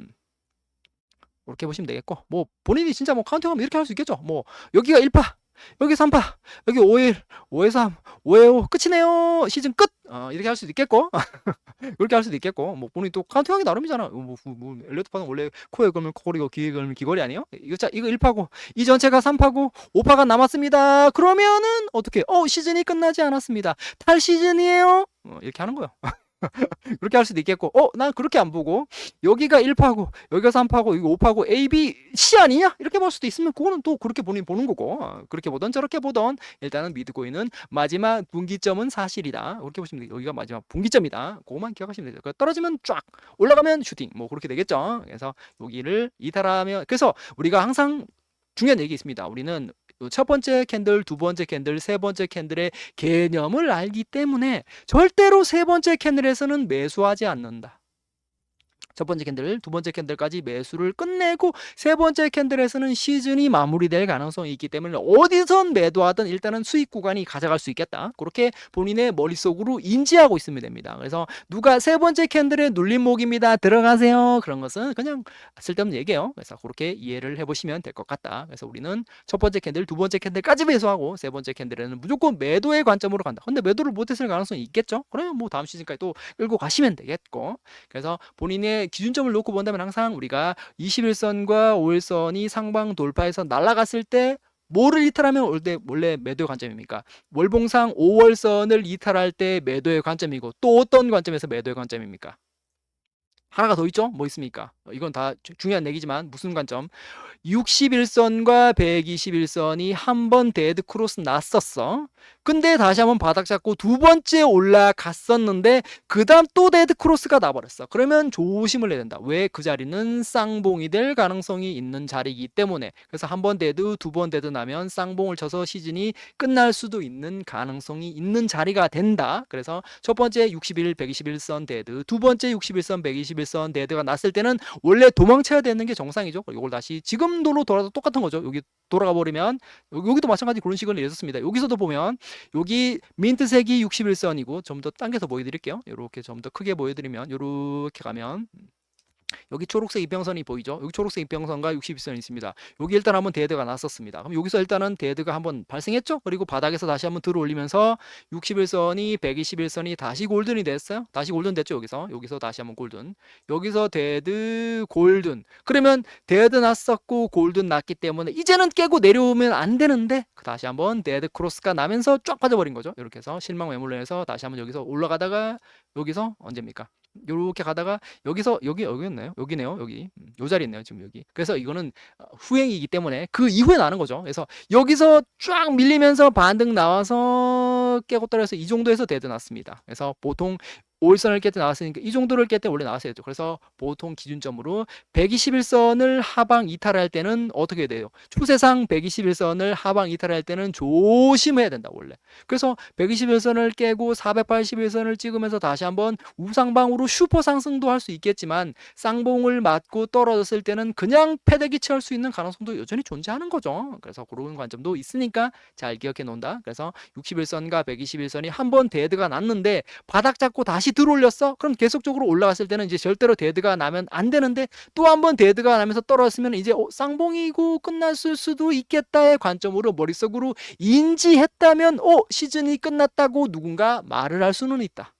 [SPEAKER 1] 그렇게 보시면 되겠고, 뭐 본인이 진짜 뭐 카운팅하면 이렇게 할 수 있겠죠. 뭐 여기가 1파, 여기 3파, 여기 5일, 5회 3, 5회 5 끝이네요. 시즌 끝. 이렇게 할 수도 있겠고, 그렇게 할 수도 있겠고, 뭐 본인이 또 카운팅하기 나름이잖아. 뭐 엘리어트 파는 원래 코에 걸면 코걸이고 귀에 걸면 귀걸이 아니에요? 이거 1파고 이 전체가 3파고 5파가 남았습니다. 그러면은 어떻게? 시즌이 끝나지 않았습니다. 탈시즌이에요. 이렇게 하는 거예요. 그렇게 할 수도 있겠고, 난 그렇게 안 보고, 여기가 1파고, 여기가 3파고, 이거 5파고, A, B, C 아니냐? 이렇게 볼 수도 있으면, 그거는 또 그렇게 본인이 보는 거고, 그렇게 보던 저렇게 보던, 일단은 비트코인은 마지막 분기점은 사실이다. 그렇게 보시면 돼요. 여기가 마지막 분기점이다. 그거만 기억하시면 되죠. 떨어지면 쫙, 올라가면 슈팅, 뭐 그렇게 되겠죠. 그래서 여기를 이탈하면, 그래서 우리가 항상 중요한 얘기 있습니다. 우리는 첫 번째 캔들, 두 번째 캔들, 세 번째 캔들의 개념을 알기 때문에 절대로 세 번째 캔들에서는 매수하지 않는다. 첫 번째 캔들, 두 번째 캔들까지 매수를 끝내고 세 번째 캔들에서는 시즌이 마무리될 가능성이 있기 때문에 어디선 매도하든 일단은 수익 구간이 가져갈 수 있겠다. 그렇게 본인의 머릿속으로 인지하고 있으면 됩니다. 그래서 누가 세 번째 캔들의 눌림목입니다. 들어가세요. 그런 것은 그냥 쓸데없는 얘기예요. 그래서 그렇게 이해를 해보시면 될 것 같다. 그래서 우리는 첫 번째 캔들, 두 번째 캔들까지 매수하고 세 번째 캔들에는 무조건 매도의 관점으로 간다. 근데 매도를 못했을 가능성이 있겠죠? 그러면 뭐 다음 시즌까지 또 끌고 가시면 되겠고. 그래서 본인의 기준점을 놓고 본다면 항상 우리가 21선과 5일선이 상방 돌파해서 날아갔을 때 뭐를 이탈하면 원래 매도의 관점입니까? 월봉상 5월선을 이탈할 때 매도의 관점이고 또 어떤 관점에서 매도의 관점입니까? 하나가 더 있죠? 뭐 있습니까? 이건 다 중요한 얘기지만 무슨 관점? 61선과 121선이 한 번 데드 크로스 났었어. 근데 다시 한번 바닥 잡고 두 번째 올라갔었는데 그 다음 또 데드 크로스가 나버렸어. 그러면 조심을 해야 된다. 왜? 그 자리는 쌍봉이 될 가능성이 있는 자리이기 때문에. 그래서 한 번 데드, 두 번 데드 나면 쌍봉을 쳐서 시즌이 끝날 수도 있는 가능성이 있는 자리가 된다. 그래서 첫 번째 61, 121선 데드, 두 번째 61선, 121선 데드가 났을 때는 원래 도망쳐야 되는 게 정상이죠. 이걸 다시 지금도로 돌아도 똑같은 거죠. 여기 돌아가 버리면 여기도 마찬가지 그런 식을 내줬습니다. 여기서도 보면 여기 민트색이 61선이고 좀 더 당겨서 보여드릴게요. 이렇게 좀 더 크게 보여드리면 이렇게 가면 여기 초록색 이평선이 보이죠? 여기 초록색 이평선과 61선이 있습니다. 여기 일단 한번 데드가 났었습니다. 그럼 여기서 일단은 데드가 한번 발생했죠? 그리고 바닥에서 다시 한번 들어올리면서 61선이 121선이 다시 골든이 됐어요. 다시 골든 됐죠? 여기서 다시 한번 골든. 여기서 데드 골든. 그러면 데드 났었고 골든 났기 때문에 이제는 깨고 내려오면 안 되는데 다시 한번 데드 크로스가 나면서 쫙 빠져버린 거죠. 이렇게 해서 실망 매물론에서 다시 한번 여기서 올라가다가 여기서 언제입니까? 요렇게 가다가 여기서 여기였나요? 여기네요. 여기 요 자리 있네요. 지금 여기. 그래서 이거는 후행이기 때문에 그 이후에 나는 거죠. 그래서 여기서 쫙 밀리면서 반등 나와서 깨고 떨어져서 이 정도에서 데드 났습니다. 그래서 보통 5일선을 깰 때 나왔으니까 이 정도를 깰 때 원래 나왔어야죠. 그래서 보통 기준점으로 121선을 하방 이탈할 때는 어떻게 돼요? 추세상 121선을 하방 이탈할 때는 조심해야 된다 원래. 그래서 121선을 깨고 481선을 찍으면서 다시 한번 우상방으로 슈퍼 상승도 할 수 있겠지만 쌍봉을 맞고 떨어졌을 때는 그냥 패대기 취할 수 있는 가능성도 여전히 존재하는 거죠. 그래서 그런 관점도 있으니까 잘 기억해 놓는다. 그래서 61선과 121선이 한번 데드가 났는데 바닥 잡고 다시 들어올렸어? 그럼 계속적으로 올라갔을 때는 이제 절대로 데드가 나면 안 되는데 또 한번 데드가 나면서 떨어졌으면 이제 쌍봉이고 끝났을 수도 있겠다의 관점으로 머릿속으로 인지했다면 시즌이 끝났다고 누군가 말을 할 수는 있다.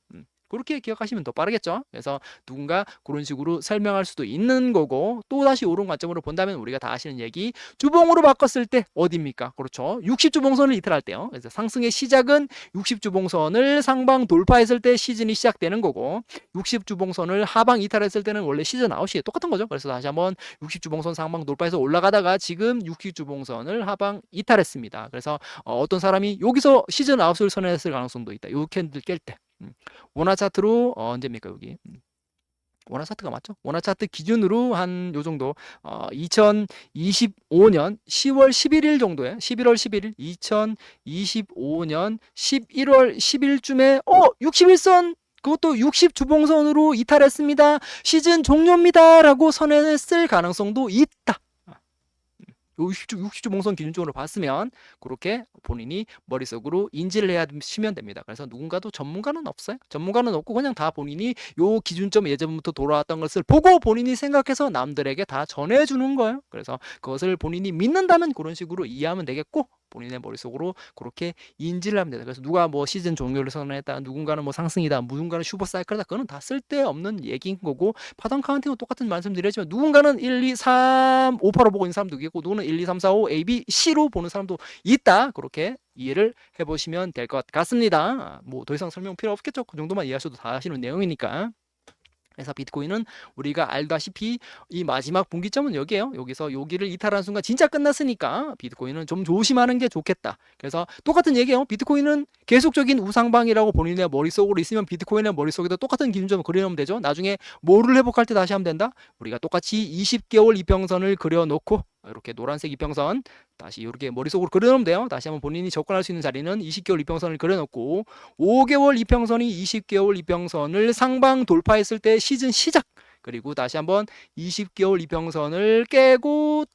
[SPEAKER 1] 그렇게 기억하시면 더 빠르겠죠. 그래서 누군가 그런 식으로 설명할 수도 있는 거고 또다시 옳은 관점으로 본다면 우리가 다 아시는 얘기 주봉으로 바꿨을 때 어디입니까? 그렇죠. 60주봉선을 이탈할 때요. 그래서 상승의 시작은 60주봉선을 상방 돌파했을 때 시즌이 시작되는 거고 60주봉선을 하방 이탈했을 때는 원래 시즌 아웃이 똑같은 거죠. 그래서 다시 한번 60주봉선 상방 돌파해서 올라가다가 지금 60주봉선을 하방 이탈했습니다. 그래서 어떤 사람이 여기서 시즌 아웃을 선언했을 가능성도 있다. 요 캔들 깰 때. 원화 차트로 언제입니까 여기 원화 차트가 맞죠? 원화 차트 기준으로 한 요 정도 2025년 10월 11일 정도에 11월 11일 2025년 11월 10일쯤에 61선 그것도 60주봉선으로 이탈했습니다. 시즌 종료입니다. 라고 선언했을 가능성도 있다. 60주봉선 기준적으로 봤으면 그렇게 본인이 머릿속으로 인지를 해야 하시면 됩니다. 그래서 누군가도 전문가는 없어요. 전문가는 없고 그냥 다 본인이 요 기준점 예전부터 돌아왔던 것을 보고 본인이 생각해서 남들에게 다 전해주는 거예요. 그래서 그것을 본인이 믿는다면 그런 식으로 이해하면 되겠고 본인의 머릿속으로 그렇게 인지를 하면 된다. 그래서 누가 뭐 시즌 종료를 선언했다, 누군가는 뭐 상승이다, 누군가는 슈퍼사이클이다, 그거는 다 쓸데없는 얘기인 거고 파동 카운팅은 똑같은 말씀드리지만 누군가는 1, 2, 3, 5, 8로 보고 있는 사람도 있고 누구는 1, 2, 3, 4, 5, A, B, C로 보는 사람도 있다. 그렇게 이해를 해보시면 될 것 같습니다. 뭐 더 이상 설명 필요 없겠죠. 그 정도만 이해하셔도 다 아시는 내용이니까. 그래서 비트코인은 우리가 알다시피 이 마지막 분기점은 여기에요. 여기서 여기를 이탈한 순간 진짜 끝났으니까 비트코인은 좀 조심하는 게 좋겠다. 그래서 똑같은 얘기예요. 비트코인은 계속적인 우상방이라고 본인의 머릿속으로 있으면 비트코인의 머릿속에도 똑같은 기준점을 그려놓으면 되죠. 나중에 뭐를 회복할 때 다시 하면 된다. 우리가 똑같이 20개월 이평선을 그려놓고 이렇게 노란색 이평선 다시 이렇게 머릿속으로 그려놓으면 돼요. 다시 한번 본인이 접근할 수 있는 자리는 20개월 이평선을 그려놓고 5개월 이평선이 20개월 이평선을 상방 돌파했을 때 시즌 시작 그리고 다시 한번 20개월 이평선을 깨고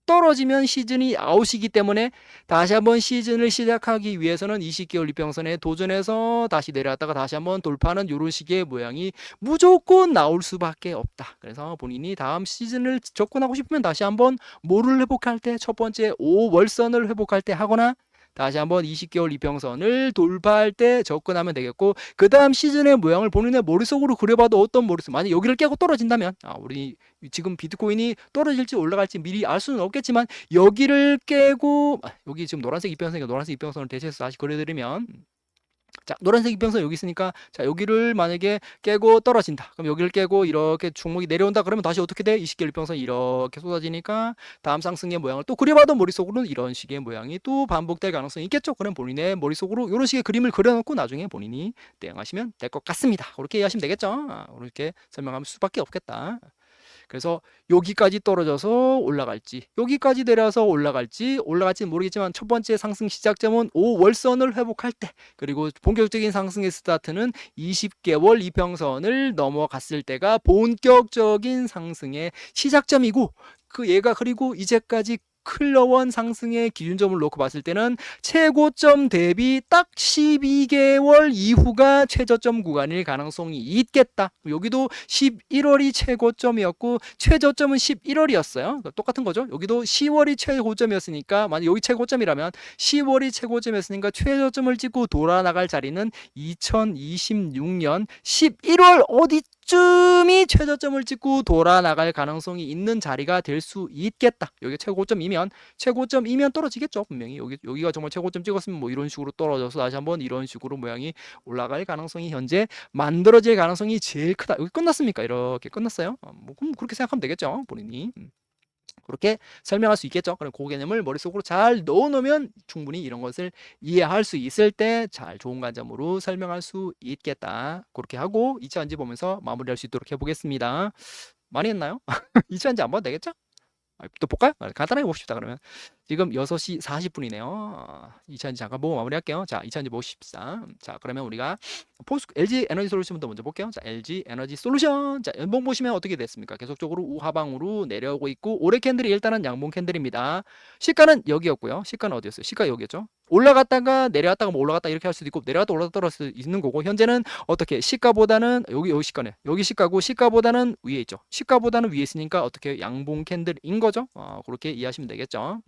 [SPEAKER 1] 떨어지면 시즌이 아웃이기 때문에 다시 한번 시즌을 시작하기 위해서는 20개월 이평선에 도전해서 다시 내려왔다가 다시 한번 돌파하는 이런 식의 모양이 무조건 나올 수밖에 없다. 그래서 본인이 다음 시즌을 접근하고 싶으면 다시 한번 뭐를 회복할 때 첫 번째 5월선을 회복할 때 하거나 다시 한번 20개월 이평선을 돌파할 때 접근하면 되겠고 그 다음 시즌의 모양을 본인의 머릿속으로 그려봐도 어떤 머릿속 만약 여기를 깨고 떨어진다면 우리 지금 비트코인이 떨어질지 올라갈지 미리 알 수는 없겠지만 여기를 깨고 여기 지금 노란색 이평선이니까 노란색 이평선을 대체해서 다시 그려드리면 자 노란색 이평선 여기 있으니까 자 여기를 만약에 깨고 떨어진다 그럼 여기를 깨고 이렇게 종목이 내려온다 그러면 다시 어떻게 돼? 20개월 이평선이 이렇게 쏟아지니까 다음 상승의 모양을 또 그려봐도 머릿속으로는 이런 식의 모양이 또 반복될 가능성이 있겠죠. 그럼 본인의 머릿속으로 이런 식의 그림을 그려놓고 나중에 본인이 대응하시면 될 것 같습니다. 그렇게 이해하시면 되겠죠. 그렇게 설명할 수밖에 없겠다. 그래서 여기까지 떨어져서 올라갈지 여기까지 내려서 올라갈지는 모르겠지만 첫 번째 상승 시작점은 5월선을 회복할 때 그리고 본격적인 상승의 스타트는 20개월 이평선을 넘어갔을 때가 본격적인 상승의 시작점이고 그 얘가 그리고 이제까지 클러원 상승의 기준점을 놓고 봤을 때는 최고점 대비 딱 12개월 이후가 최저점 구간일 가능성이 있겠다. 여기도 11월이 최고점이었고 최저점은 11월이었어요. 똑같은 거죠. 여기도 10월이 최고점이었으니까 만약 여기 최고점이라면 10월이 최고점이었으니까 최저점을 찍고 돌아나갈 자리는 2026년 11월 어디쯤이 최저점을 찍고 돌아나갈 가능성이 있는 자리가 될 수 있겠다. 여기 최고점이면 떨어지겠죠. 분명히 여기가 정말 최고점 찍었으면 뭐 이런 식으로 떨어져서 다시 한번 이런 식으로 모양이 올라갈 가능성이 현재 만들어질 가능성이 제일 크다. 여기 끝났습니까? 이렇게 끝났어요. 뭐 그럼 그렇게 생각하면 되겠죠. 본인이. 그렇게 설명할 수 있겠죠. 그럼 그 개념을 머릿속으로 잘 넣어놓으면 충분히 이런 것을 이해할 수 있을 때 잘 좋은 관점으로 설명할 수 있겠다. 그렇게 하고 2차 한지 보면서 마무리할 수 있도록 해보겠습니다. 많이 했나요? 2차 한지 안 봐도 되겠죠? 또 볼까요? 간단하게 봅시다. 그러면 지금 6시 40분이네요. 2차전지 잠깐 보고 마무리할게요. 자, 2차전지 봅시다. 자, 그러면 우리가 LG 에너지 솔루션부터 먼저 볼게요. 자, LG 에너지 솔루션. 자, 연봉 보시면 어떻게 됐습니까? 계속적으로 우하방으로 내려오고 있고 올해 캔들이 일단은 양봉 캔들입니다. 시가는 여기였고요. 시가는 어디였어요? 시가 여기였죠. 올라갔다가 내려왔다가 뭐 올라갔다 이렇게 할 수도 있고 내려왔다 올라갔다 떨어질 수 있는 거고 현재는 어떻게 시가보다는 여기 시가네. 여기 시가고 시가보다는 위에 있죠. 시가보다는 위에 있으니까 어떻게 양봉 캔들인 거죠. 그렇게 이해하시면 되겠죠.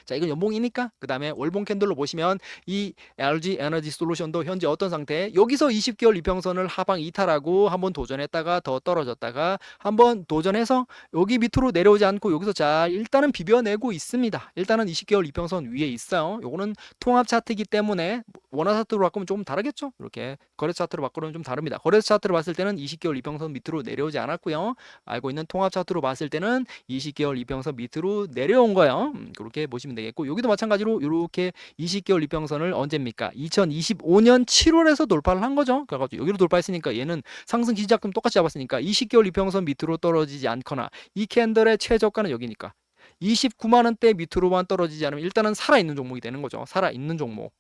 [SPEAKER 1] 자, 이건 연봉이니까 그 다음에 월봉 캔들로 보시면 이 LG 에너지 솔루션도 현재 어떤 상태? 여기서 20개월 이평선을 하방 이탈하고 한번 도전했다가 더 떨어졌다가 한번 도전해서 여기 밑으로 내려오지 않고 여기서 잘 일단은 비벼내고 있습니다. 일단은 20개월 이평선 위에 있어요. 요거는 통합 차트이기 때문에 원화 차트로 바꾸면 조금 다르겠죠? 이렇게 거래 차트로 바꾸면 좀 다릅니다. 거래 차트로 봤을 때는 20개월 이평선 밑으로 내려오지 않았고요. 알고 있는 통합 차트로 봤을 때는 20개월 이평선 밑으로 내려온 거예요. 그렇게 보시면 되겠고 여기도 마찬가지로 이렇게 20개월 이평선을 언제입니까? 2025년 7월에서 돌파를 한 거죠. 그래가지고 여기로 돌파했으니까 얘는 상승 기지작금 똑같이 잡았으니까 20개월 이평선 밑으로 떨어지지 않거나 이 캔들의 최저가는 여기니까 29만 원대 밑으로만 떨어지지 않으면 일단은 살아있는 종목이 되는 거죠. 살아있는 종목.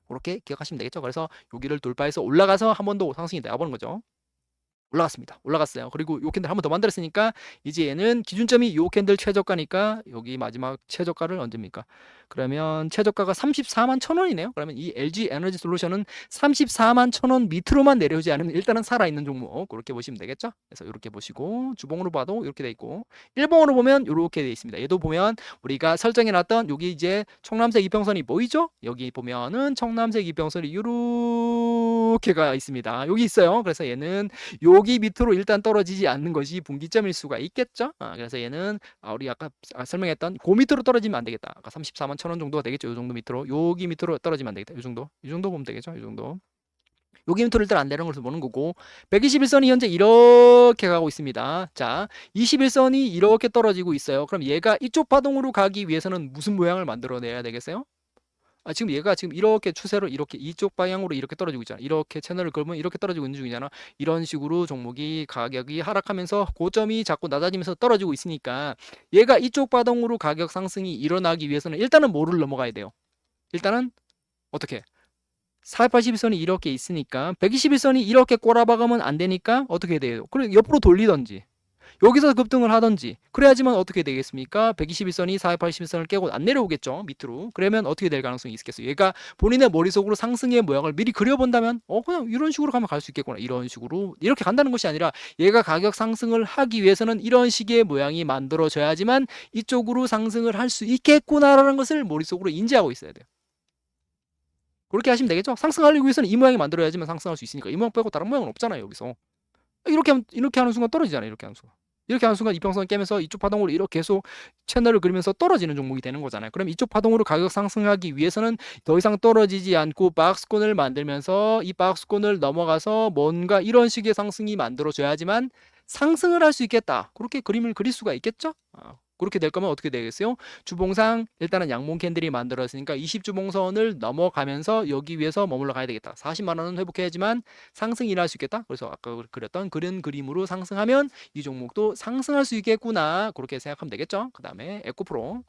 [SPEAKER 1] 그렇게 기억하시면 되겠죠. 그래서 여기를 돌파해서 올라가서 한 번 더 상승이 나와보는 거죠. 올라갔습니다. 올라갔어요. 그리고 요 캔들 한 번 더 만들었으니까 이제 얘는 기준점이 요 캔들 최저가니까 여기 마지막 최저가를 언제입니까? 그러면 최저가가 34만 1,000원이네요. 그러면 이 LG 에너지 솔루션은 34만 1,000원 밑으로만 내려오지 않으면 일단은 살아있는 종목 그렇게 보시면 되겠죠. 그래서 이렇게 보시고 주봉으로 봐도 이렇게 돼 있고 일봉으로 보면 이렇게 돼 있습니다. 얘도 보면 우리가 설정해놨던 여기 이제 청남색 이평선이 보이죠? 여기 보면은 청남색 이평선이 이렇게가 있습니다. 여기 있어요. 그래서 얘는 여기 밑으로 일단 떨어지지 않는 것이 분기점일 수가 있겠죠. 그래서 얘는 우리 아까 설명했던 그 밑으로 떨어지면 안 되겠다. 아까 34만 1,000원 정도가 되겠죠. 이 정도 밑으로 여기 밑으로 떨어지면 안 되겠다. 이 정도 보면 되겠죠. 이 정도. 여기 밑으로 일단 안 되는 것을 보는 거고 121선이 현재 이렇게 가고 있습니다. 자, 21선이 이렇게 떨어지고 있어요. 그럼 얘가 이쪽 파동으로 가기 위해서는 무슨 모양을 만들어내야 되겠어요? 지금 얘가 지금 이렇게 추세로 이렇게 이쪽 방향으로 이렇게 떨어지고 있잖아. 이렇게 채널을 걸면 이렇게 떨어지고 있는 중이잖아. 이런 식으로 종목이 가격이 하락하면서 고점이 자꾸 낮아지면서 떨어지고 있으니까 얘가 이쪽 파동으로 가격 상승이 일어나기 위해서는 일단은 뭐를 넘어가야 돼요? 일단은 어떻게? 481선이 이렇게 있으니까 121선이 이렇게 꼬라박으면 안 되니까 어떻게 돼요? 그래 옆으로 돌리던지 여기서 급등을 하던지 그래야지만 어떻게 되겠습니까? 121선이 481선을 깨고 안 내려오겠죠 밑으로. 그러면 어떻게 될 가능성이 있겠어요? 얘가 본인의 머릿속으로 상승의 모양을 미리 그려본다면 그냥 이런 식으로 가면 갈 수 있겠구나. 이런 식으로 이렇게 간다는 것이 아니라 얘가 가격 상승을 하기 위해서는 이런 식의 모양이 만들어져야지만 이쪽으로 상승을 할 수 있겠구나라는 것을 머릿속으로 인지하고 있어야 돼요. 그렇게 하시면 되겠죠? 상승하기 위해서는 이 모양이 만들어야지만 상승할 수 있으니까 이 모양 빼고 다른 모양은 없잖아요 여기서. 이렇게 하는 순간 떨어지잖아요. 이렇게 하는 순간 이평선 깨면서 이쪽 파동으로 이렇게 계속 채널을 그리면서 떨어지는 종목이 되는 거잖아요. 그럼 이쪽 파동으로 가격 상승하기 위해서는 더 이상 떨어지지 않고 박스권을 만들면서 이 박스권을 넘어가서 뭔가 이런 식의 상승이 만들어져야지만 상승을 할 수 있겠다. 그렇게 그림을 그릴 수가 있겠죠? 그렇게 될 거면 어떻게 되겠어요? 주봉상 일단은 양봉 캔들이 만들어졌으니까 20주봉선을 넘어가면서 여기 위에서 머물러 가야 되겠다. 40만 원은 회복해야지만 상승이 일어날 수 있겠다. 그래서 아까 그렸던 그런 그림으로 상승하면 이 종목도 상승할 수 있겠구나. 그렇게 생각하면 되겠죠. 그 다음에 에코프로.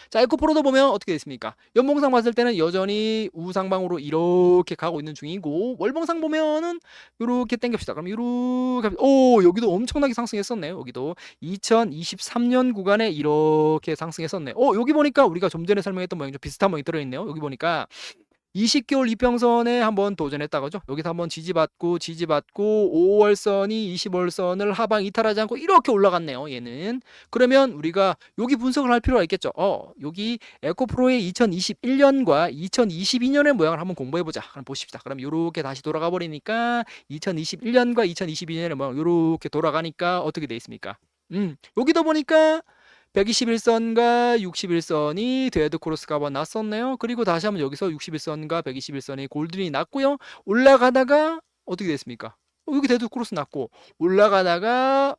[SPEAKER 1] 자, 에코프로도 보면 어떻게 됐습니까? 연봉상 봤을 때는 여전히 우상방으로 이렇게 가고 있는 중이고, 월봉상 보면은 이렇게 당깁시다. 그럼 이렇게, 오, 여기도 엄청나게 상승했었네요. 여기도 2023년 구간에 이렇게 상승했었네. 여기 보니까 우리가 좀 전에 설명했던 모양 좀 비슷한 모양이 들어있네요. 여기 보니까 20개월 이평선에 한번 도전했다가 죠. 여기서 한번 지지받고 5월선이 20월선을 하방 이탈하지 않고 이렇게 올라갔네요. 얘는. 그러면 우리가 여기 분석을 할 필요가 있겠죠. 여기 에코프로의 2021년과 2022년의 모양을 한번 공부해보자. 그럼 보십시다. 그럼 이렇게 다시 돌아가 버리니까 2021년과 2022년의 모양 이렇게 돌아가니까 어떻게 돼 있습니까? 여기도 보니까 121선과 61선이 데드 크로스가 한번 났었네요. 그리고 다시 한번 여기서 61선과 121선이 골든이 났고요. 올라가다가 어떻게 됐습니까? 여기 데드 크로스 났고 올라가다가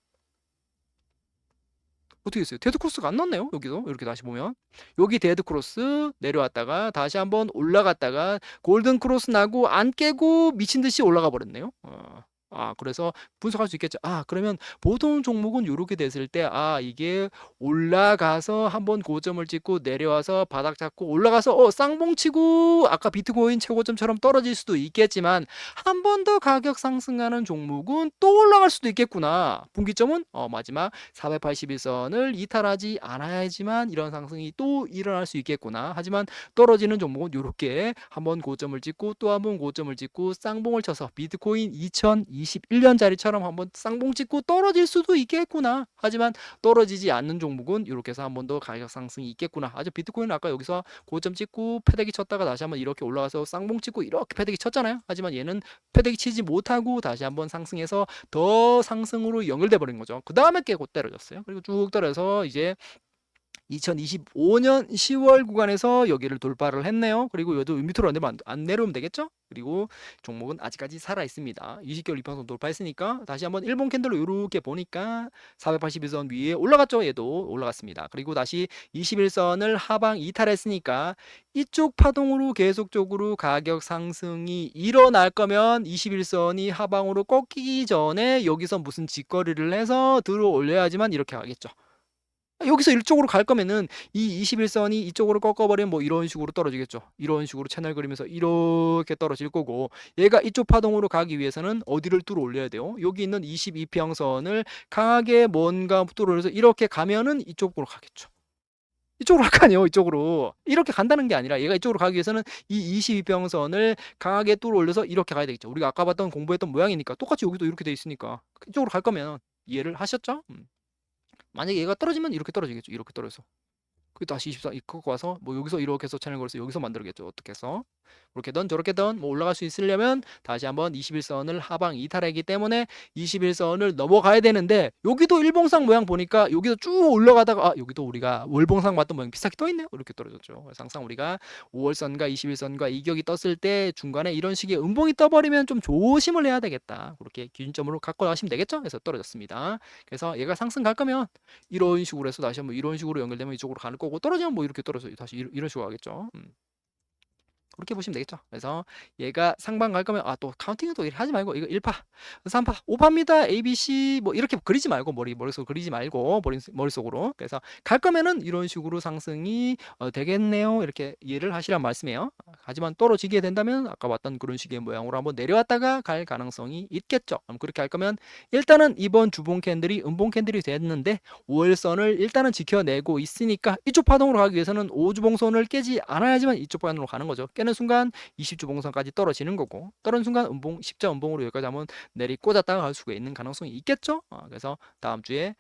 [SPEAKER 1] 어떻게 됐어요? 데드 크로스가 안 났네요. 여기도 이렇게 다시 보면 여기 데드 크로스 내려왔다가 다시 한번 올라갔다가 골든 크로스 나고 안 깨고 미친 듯이 올라가 버렸네요. 그래서 분석할 수 있겠죠. 그러면 보통 종목은 이렇게 됐을 때, 이게 올라가서 한번 고점을 찍고 내려와서 바닥 잡고 올라가서 쌍봉 치고 아까 비트코인 최고점처럼 떨어질 수도 있겠지만 한 번 더 가격 상승하는 종목은 또 올라갈 수도 있겠구나. 분기점은 마지막 481선을 이탈하지 않아야지만 이런 상승이 또 일어날 수 있겠구나. 하지만 떨어지는 종목은 이렇게 한번 고점을 찍고 또 한번 고점을 찍고 쌍봉을 쳐서 비트코인 2021년짜리처럼 한번 쌍봉 찍고 떨어질 수도 있겠구나. 하지만 떨어지지 않는 종목은 이렇게 해서 한 번 더 가격 상승이 있겠구나. 아주 비트코인 아까 여기서 고점 찍고 패대기 쳤다가 다시 한번 이렇게 올라와서 쌍봉 찍고 이렇게 패대기 쳤잖아요. 하지만 얘는 패대기 치지 못하고 다시 한번 상승해서 더 상승으로 연결돼 버린 거죠. 그 다음에 깨고 때려졌어요. 그리고 쭉 떨어져서 이제 2025년 10월 구간에서 여기를 돌파를 했네요. 그리고 여기도 밑으로 안 내려오면 되겠죠? 그리고 종목은 아직까지 살아 있습니다. 20개월 이평선 돌파했으니까 다시 한번 일본 캔들로 이렇게 보니까 481선 위에 올라갔죠. 얘도 올라갔습니다. 그리고 다시 21선을 하방 이탈했으니까 이쪽 파동으로 계속적으로 가격 상승이 일어날 거면 21선이 하방으로 꺾이기 전에 여기서 무슨 직거래를 해서 들어 올려야지만 이렇게 가겠죠. 여기서 이쪽으로 갈 거면은 이 21선이 이쪽으로 꺾어버리면 뭐 이런 식으로 떨어지겠죠. 이런 식으로 채널 그리면서 이렇게 떨어질 거고, 얘가 이쪽 파동으로 가기 위해서는 어디를 뚫어 올려야 돼요? 여기 있는 22평선을 강하게 뭔가 뚫어 올려서 이렇게 가면은 이쪽으로 가겠죠. 이쪽으로 갈 거 아니에요. 이쪽으로 이렇게 간다는 게 아니라 얘가 이쪽으로 가기 위해서는 이 22평선을 강하게 뚫어 올려서 이렇게 가야 되겠죠. 우리가 아까 봤던 공부했던 모양이니까 똑같이 여기도 이렇게 돼 있으니까 이쪽으로 갈 거면 이해를 하셨죠? 만약에 얘가 떨어지면 이렇게 떨어지겠죠. 이렇게 떨어져서. 그 다시 24 이거 와서 뭐 여기서 이렇게 해서 채널 걸어서 여기서 만들겠죠. 어떻게 해서 이렇게든 저렇게든 뭐 올라갈 수 있으려면 다시 한번 21선을 하방 이탈하기 때문에 21선을 넘어가야 되는데, 여기도 일봉상 모양 보니까 여기서 쭉 올라가다가 여기도 우리가 월봉상 봤던 모양 비슷하게 떠 있네요. 이렇게 떨어졌죠. 그래서 항상 우리가 5월선과 21선과 이격이 떴을 때 중간에 이런 식의 음봉이 떠버리면 좀 조심을 해야 되겠다. 그렇게 기준점으로 갖고 나가시면 되겠죠. 그래서 떨어졌습니다. 그래서 얘가 상승 갈 거면 이런 식으로 해서 다시 한번 이런 식으로 연결되면 이쪽으로 가는 거고, 떨어지면 뭐 이렇게 떨어져 다시 이런 식으로 하겠죠. 그렇게 보시면 되겠죠. 그래서 얘가 상방 갈 거면 또 카운팅은 또 하지 말고 이거 1파, 3파, 5파입니다. A, B, C 뭐 이렇게 그리지 말고 머릿속으로 그리지 말고 머릿속으로. 그래서 갈 거면은 이런 식으로 상승이 되겠네요. 이렇게 이해를 하시란 말씀이에요. 하지만 떨어지게 된다면 아까 봤던 그런 식의 모양으로 한번 내려왔다가 갈 가능성이 있겠죠. 그럼 그렇게 할 거면 일단은 이번 주봉 캔들이 음봉 캔들이 됐는데 5일선을 일단은 지켜내고 있으니까 이쪽 파동으로 가기 위해서는 5주봉선을 깨지 않아야지만 이쪽 방향으로 가는 거죠. 깨는 순간 20주봉선까지 떨어지는 거고, 떨어진 순간 음봉, 십자 음봉으로 여기까지 한번 내리 꽂았다가 갈 수가 있는 가능성이 있겠죠. 그래서 다음 주에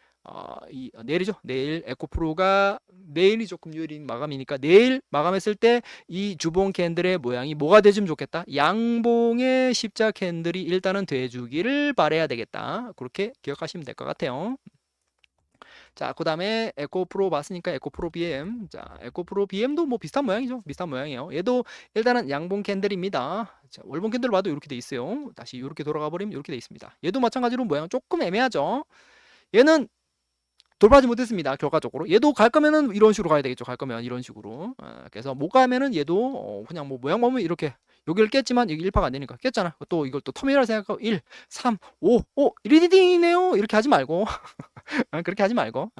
[SPEAKER 1] 내일이죠. 내일 에코프로가 내일이 조금 요일인 마감이니까 내일 마감했을 때 이 주봉 캔들의 모양이 뭐가 되면 좋겠다. 양봉의 십자 캔들이 일단은 돼주기를 바래야 되겠다. 그렇게 기억하시면 될 것 같아요. 자, 그 다음에 에코프로 봤으니까 에코프로 BM. 자, 에코프로 BM도 뭐 비슷한 모양이죠. 비슷한 모양이에요. 얘도 일단은 양봉 캔들입니다. 자, 월봉 캔들 봐도 이렇게 돼 있어요. 다시 이렇게 돌아가 버리면 이렇게 돼 있습니다. 얘도 마찬가지로 모양 조금 애매하죠. 얘는 돌파하지 못했습니다. 결과적으로. 얘도 갈 거면은 이런 식으로 가야 되겠죠. 갈 거면 이런 식으로. 그래서 못 가면은 얘도 그냥 뭐 모양 보면 이렇게 여기를 깼지만 여기 1파가 안 되니까 깼잖아. 또 이걸 또 터미널 생각하고 1, 3, 5, 1리딩이네요. 이렇게 하지 말고 그렇게 하지 말고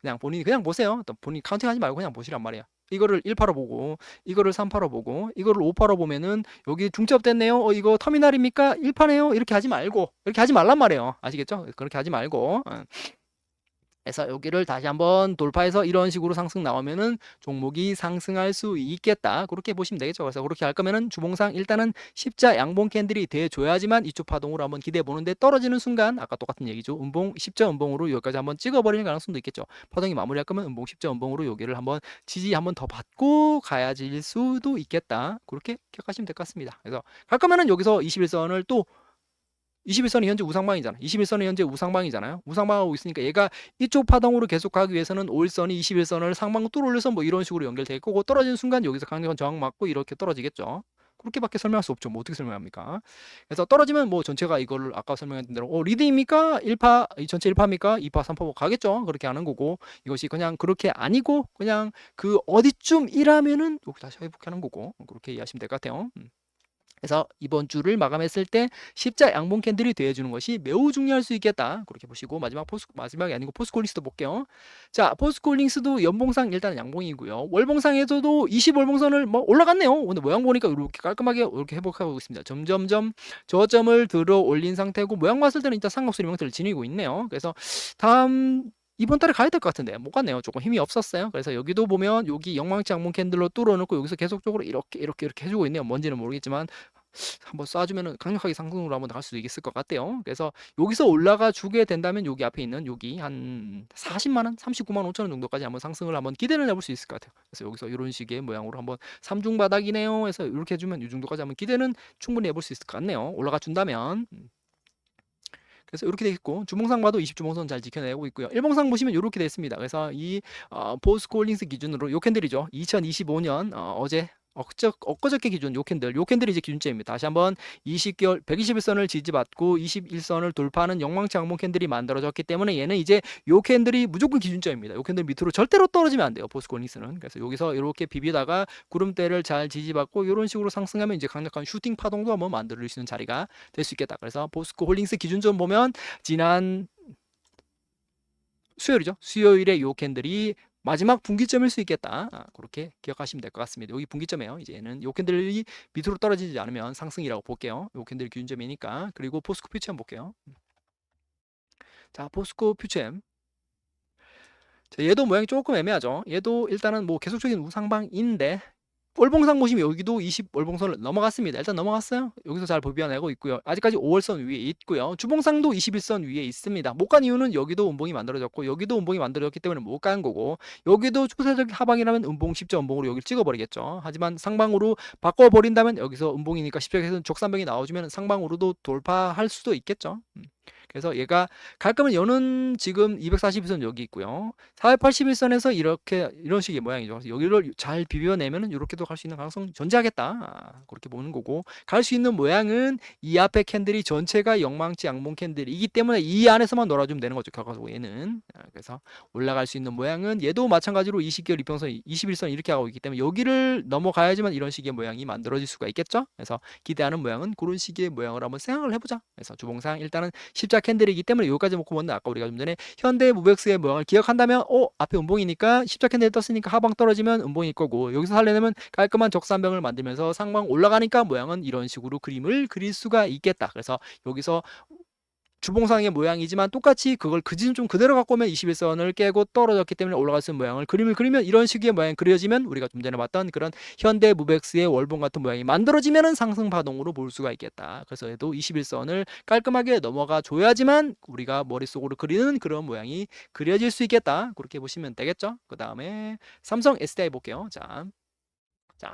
[SPEAKER 1] 그냥 본인이 그냥 보세요. 또 본인 카운팅하지 말고 그냥 보시란 말이야. 이거를 1파로 보고 이거를 3파로 보고 이거를 5파로 보면은 여기 중첩됐네요. 이거 터미널입니까? 1파네요. 이렇게 하지 말고 이렇게 하지 말란 말이에요. 아시겠죠? 그렇게 하지 말고 그래서 여기를 다시 한번 돌파해서 이런 식으로 상승 나오면은 종목이 상승할 수 있겠다. 그렇게 보시면 되겠죠. 그래서 그렇게 할 거면은 주봉상 일단은 십자 양봉 캔들이 돼줘야지만 이쪽 파동으로 한번 기대해 보는데 떨어지는 순간 아까 똑같은 얘기죠. 음봉 십자 음봉으로 여기까지 한번 찍어버리는 가능성도 있겠죠. 파동이 마무리할 거면 음봉 십자 음봉으로 여기를 한번 지지 한번 더 받고 가야질 수도 있겠다. 그렇게 기억하시면 될 것 같습니다. 그래서 갈 거면은 여기서 21선을 또 21선이 현재 우상방이잖아. 21선이 현재 우상방이잖아요. 우상방하고 있으니까 얘가 이쪽 파동으로 계속 가기 위해서는 5일선이 21선을 상방 뚫어올려서 뭐 이런 식으로 연결될 거고 떨어지는 순간 여기서 강력한 저항 맞고 이렇게 떨어지겠죠. 그렇게밖에 설명할 수 없죠. 뭐 어떻게 설명합니까? 그래서 떨어지면 뭐 전체가 이거를 아까 설명했던 대로 리드입니까? 1파, 전체 1파입니까? 2파, 3파 가겠죠. 그렇게 하는 거고 이것이 그냥 그렇게 아니고 그냥 그 어디쯤이라면은 다시 회복하는 거고 그렇게 이해하시면 될 것 같아요. 그래서 이번 주를 마감했을 때 십자 양봉 캔들이 되어주는 것이 매우 중요할 수 있겠다. 그렇게 보시고 마지막이 아니고 포스콜링스도 볼게요. 자, 포스콜링스도 연봉상 일단 양봉이고요. 월봉상에서도 20월봉선을 뭐 올라갔네요. 오늘 모양 보니까 이렇게 깔끔하게 이렇게 회복하고 있습니다. 점점점 저점을 들어 올린 상태고 모양 봤을 때는 일단 삼각수렴 형태를 지니고 있네요. 그래서 다음 이번 달에 가야 될 것 같은데 못 갔네요. 조금 힘이 없었어요. 그래서 여기도 보면 여기 영망치 양봉 캔들로 뚫어놓고 여기서 계속적으로 이렇게 해주고 있네요. 뭔지는 모르겠지만 한번 쏴주면은 강력하게 상승으로 한번 갈 수도 있을 것 같아요. 그래서 여기서 올라가 주게 된다면 여기 앞에 있는 여기 한 40만 원, 39만 5천 원 정도까지 한번 상승을 한번 기대를 해볼 수 있을 것 같아요. 그래서 여기서 이런 식의 모양으로 한번 3중 바닥이네요. 해서 이렇게 해주면 이 정도까지 한번 기대는 충분히 해볼 수 있을 것 같네요. 올라가 준다면. 그래서 이렇게 돼 있고 주봉상 봐도 20주봉선 잘 지켜내고 있고요. 일봉상 보시면 이렇게 돼 있습니다. 그래서 이 포스코홀딩스 기준으로 요 캔들이죠. 2025년 어제 엊그저께 기준 요 캔들이 이제 기준점입니다. 다시 한번 20개월 121선을 지지받고 21선을 돌파하는 영망치 양봉 캔들이 만들어졌기 때문에 얘는 이제 요 캔들이 무조건 기준점입니다. 요 캔들 밑으로 절대로 떨어지면 안 돼요. 포스코홀딩스는. 그래서 여기서 이렇게 비비다가 구름대를 잘 지지받고 이런 식으로 상승하면 이제 강력한 슈팅 파동도 한번 만들 수 있는 자리가 될 수 있겠다. 그래서 포스코홀딩스 기준점 보면 지난 수요일이죠. 수요일에 요 캔들이 마지막 분기점일 수 있겠다. 그렇게 기억하시면 될 것 같습니다. 여기 분기점이에요. 이제는 요 캔들이 밑으로 떨어지지 않으면 상승이라고 볼게요. 요 캔들이 기준점이니까. 그리고 포스코 퓨처엠 볼게요. 자, 포스코 퓨처엠. 얘도 모양이 조금 애매하죠. 얘도 일단은 뭐 계속적인 우상방인데 월봉상 보시면 여기도 20월봉선을 넘어갔습니다. 일단 넘어갔어요. 여기서 잘 버텨내고 있고요. 아직까지 5월선 위에 있고요. 주봉상도 21선 위에 있습니다. 못 간 이유는 여기도 음봉이 만들어졌고 여기도 음봉이 만들어졌기 때문에 못 간 거고 여기도 추세적 하방이라면 음봉 10자 음봉으로 여기를 찍어버리겠죠. 하지만 상방으로 바꿔버린다면 여기서 음봉이니까 10자에서 적산병이 나와주면 상방으로도 돌파할 수도 있겠죠. 그래서 얘가 갈 거면 얘는 지금 241선 여기 있고요. 481선에서 이런 식의 모양이죠. 그래서 여기를 잘 비벼내면은 이렇게도 갈 수 있는 가능성 존재하겠다. 그렇게 보는 거고 갈 수 있는 모양은 이 앞에 캔들이 전체가 영망치 양봉 캔들이기 때문에 이 안에서만 놀아주면 되는 거죠. 결과적으로 얘는. 그래서 올라갈 수 있는 모양은 얘도 마찬가지로 20개월 이평선 21선 이렇게 하고 있기 때문에 여기를 넘어가야지만 이런 식의 모양이 만들어질 수가 있겠죠. 그래서 기대하는 모양은 그런 식의 모양을 한번 생각을 해보자. 그래서 주봉상 일단은 십자 캔들이기 때문에 여기까지 놓고 보는데 아까 우리가 좀 전에 현대 무백스의 모양을 기억한다면 앞에 음봉이니까 십자 캔들 떴으니까 하방 떨어지면 음봉일 거고 여기서 살려내면 깔끔한 적산병을 만들면서 상방 올라가니까 모양은 이런 식으로 그림을 그릴 수가 있겠다. 그래서 여기서 주봉상의 모양이지만 똑같이 그걸 그 지점 좀 그대로 갖고 오면 21선을 깨고 떨어졌기 때문에 올라갈 수 있는 모양을 그림을 그리면 이런 식의 모양이 그려지면 우리가 좀 전에 봤던 그런 현대 무백스의 월봉 같은 모양이 만들어지면은 상승 파동으로 볼 수가 있겠다. 그래서 얘도 21선을 깔끔하게 넘어가 줘야지만 우리가 머릿속으로 그리는 그런 모양이 그려질 수 있겠다. 그렇게 보시면 되겠죠. 그 다음에 삼성 SDI 볼게요. 자,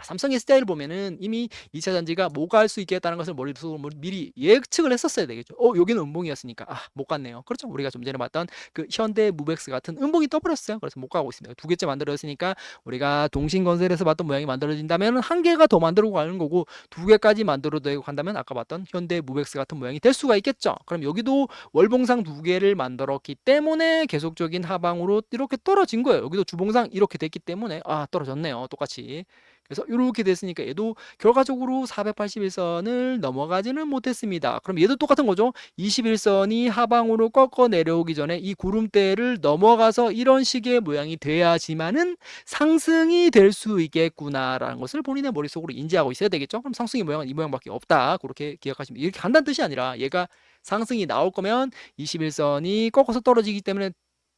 [SPEAKER 1] 삼성 SDI를 보면은 이미 2차 전지가 못 갈 수 있겠다는 것을 머릿속으로 미리 예측을 했었어야 되겠죠. 여기는 음봉이었으니까 못 갔네요. 그렇죠. 우리가 좀 전에 봤던 그 현대 무백스 같은 음봉이 떠버렸어요. 그래서 못 가고 있습니다. 2개째 만들어졌으니까 우리가 동신건설에서 봤던 모양이 만들어진다면 1개가 더 만들고 가는 거고 2개까지 만들어내고 간다면 아까 봤던 현대 무백스 같은 모양이 될 수가 있겠죠. 그럼 여기도 월봉상 2개를 만들었기 때문에 계속적인 하방으로 이렇게 떨어진 거예요. 여기도 주봉상 이렇게 됐기 때문에 떨어졌네요. 똑같이. 그래서 이렇게 됐으니까 얘도 결과적으로 481선을 넘어가지는 못했습니다. 그럼 얘도 똑같은 거죠. 21선이 하방으로 꺾어 내려오기 전에 이 구름대를 넘어가서 이런 식의 모양이 돼야지만은 상승이 될 수 있겠구나라는 것을 본인의 머릿속으로 인지하고 있어야 되겠죠. 그럼 상승의 모양은 이 모양밖에 없다. 그렇게 기억하시면 이렇게 간다는 뜻이 아니라 얘가 상승이 나올 거면 21선이 꺾어서 떨어지기 때문에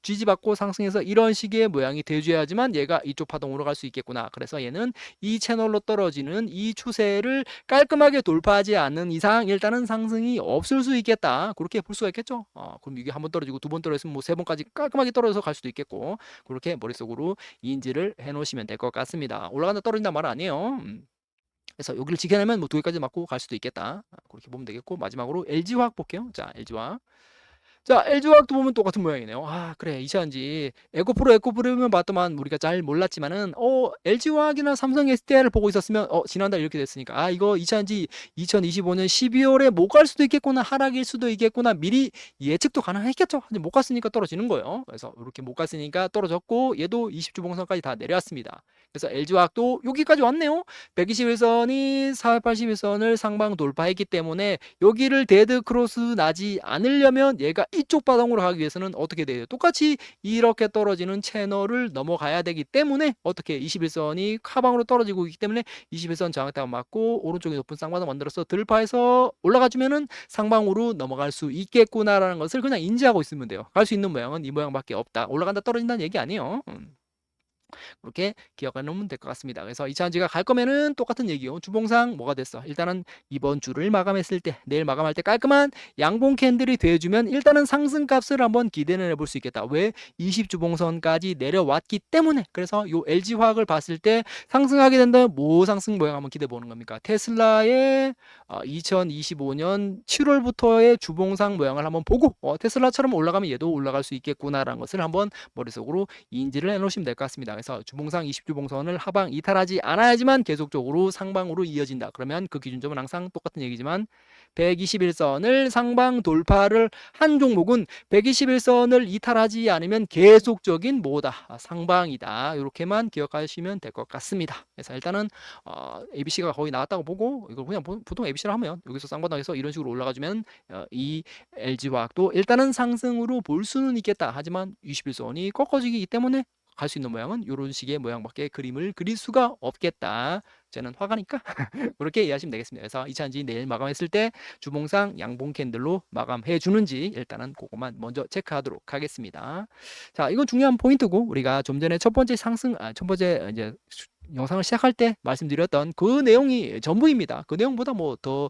[SPEAKER 1] 지지받고 상승해서 이런 식의 모양이 돼줘야지만 얘가 이쪽 파동으로 갈 수 있겠구나. 그래서 얘는 이 채널로 떨어지는 이 추세를 깔끔하게 돌파하지 않는 이상 일단은 상승이 없을 수 있겠다. 그렇게 볼 수가 있겠죠. 그럼 이게 한 번 떨어지고 두 번 떨어졌으면 뭐 세 번까지 깔끔하게 떨어져서 갈 수도 있겠고, 그렇게 머릿속으로 인지를 해 놓으시면 될 것 같습니다. 올라간다 떨어진다 말 아니에요. 그래서 여기를 지켜내면 뭐 두 개까지 맞고 갈 수도 있겠다. 그렇게 보면 되겠고, 마지막으로 LG화학 볼게요. 자, LG화학. 자, LG화학도 보면 똑같은 모양이네요. 아, 그래. 이차전지. 에코프로면 봤더만 우리가 잘 몰랐지만은, LG화학이나 삼성 SDI를 보고 있었으면, 지난달 이렇게 됐으니까, 이거 이차전지 2025년 12월에 못 갈 수도 있겠구나, 하락일 수도 있겠구나, 미리 예측도 가능했겠죠. 근데 못 갔으니까 떨어지는 거예요. 그래서 이렇게 못 갔으니까 떨어졌고, 얘도 20주봉선까지 다 내려왔습니다. 그래서 LG화학도 여기까지 왔네요. 121선이 481선을 상방 돌파했기 때문에 여기를 데드 크로스 나지 않으려면 얘가 이쪽 바닥으로 가기 위해서는 어떻게 돼요? 똑같이 이렇게 떨어지는 채널을 넘어가야 되기 때문에 어떻게 21선이 하방으로 떨어지고 있기 때문에 21선 저항딱 맞고 오른쪽에 높은 쌍바닥 만들어서 들파해서 올라가주면은 상방으로 넘어갈 수 있겠구나라는 것을 그냥 인지하고 있으면 돼요. 갈 수 있는 모양은 이 모양밖에 없다. 올라간다 떨어진다는 얘기 아니에요. 그렇게 기억해 놓으면 될 것 같습니다. 그래서 2차전지가 갈 거면은 똑같은 얘기요. 주봉상 뭐가 됐어? 일단은 이번 주를 마감했을 때, 내일 마감할 때 깔끔한 양봉 캔들이 돼주면 일단은 상승값을 한번 기대는 해볼 수 있겠다. 왜? 20주봉선까지 내려왔기 때문에. 그래서 요 LG화학을 봤을 때 상승하게 된다면 뭐 상승 모양 한번 기대해 보는 겁니까? 테슬라의 2025년 7월부터의 주봉상 모양을 한번 보고 테슬라처럼 올라가면 얘도 올라갈 수 있겠구나라는 것을 한번 머릿속으로 인지를 해 놓으시면 될 것 같습니다. 그래서 주봉상 20주봉선을 하방 이탈하지 않아야지만 계속적으로 상방으로 이어진다. 그러면 그 기준점은 항상 똑같은 얘기지만 121선을 상방 돌파를 한 종목은 121선을 이탈하지 않으면 계속적인 뭐다? 상방이다. 이렇게만 기억하시면 될 것 같습니다. 그래서 일단은 ABC가 거의 나왔다고 보고 이걸 그냥 보통 ABC를 하면 여기서 쌍바닥에서 이런 식으로 올라가주면 이 LG화학도 일단은 상승으로 볼 수는 있겠다. 하지만 21선이 꺾어지기 때문에 갈 수 있는 모양은 이런 식의 모양밖에 그림을 그릴 수가 없겠다. 저는 화가니까 그렇게 이해하시면 되겠습니다. 그래서 2차전지 내일 마감했을 때 주봉상 양봉 캔들로 마감해 주는지 일단은 그것만 먼저 체크하도록 하겠습니다. 자, 이건 중요한 포인트고 우리가 좀 전에 첫 번째 이제 영상을 시작할 때 말씀드렸던 그 내용이 전부입니다. 그 내용보다 뭐 더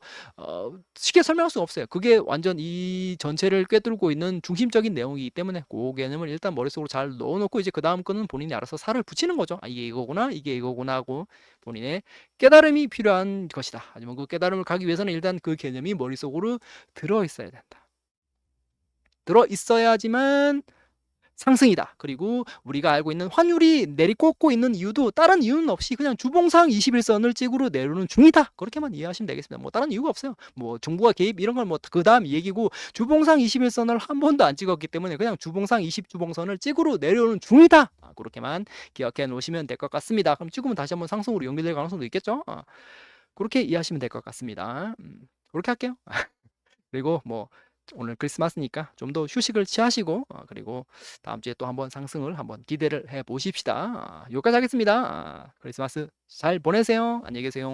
[SPEAKER 1] 쉽게 설명할 수 없어요. 그게 완전 이 전체를 꿰뚫고 있는 중심적인 내용이기 때문에 그 개념을 일단 머릿속으로 잘 넣어놓고 이제 그 다음 거는 본인이 알아서 살을 붙이는 거죠. 이게 이거구나, 이게 이거구나 하고 본인의 깨달음이 필요한 것이다. 하지만 그 깨달음을 가기 위해서는 일단 그 개념이 머릿속으로 들어있어야 된다. 들어있어야지만 상승이다. 그리고 우리가 알고 있는 환율이 내리꽂고 있는 이유도 다른 이유는 없이 그냥 주봉상 21선을 찍으로 내려오는 중이다. 그렇게만 이해하시면 되겠습니다. 뭐 다른 이유가 없어요. 뭐 정부가 개입 이런 건 뭐 그 다음 얘기고 주봉상 21선을 한 번도 안 찍었기 때문에 그냥 주봉상 20주봉선을 찍으로 내려오는 중이다. 그렇게만 기억해 놓으시면 될 것 같습니다. 그럼 찍으면 다시 한번 상승으로 연결될 가능성도 있겠죠. 그렇게 이해하시면 될 것 같습니다. 그렇게 할게요. 그리고 뭐 오늘 크리스마스니까 좀 더 휴식을 취하시고 그리고 다음 주에 또 한번 상승을 한번 기대를 해 보십시다. 여기까지 하겠습니다. 크리스마스 잘 보내세요. 안녕히 계세요.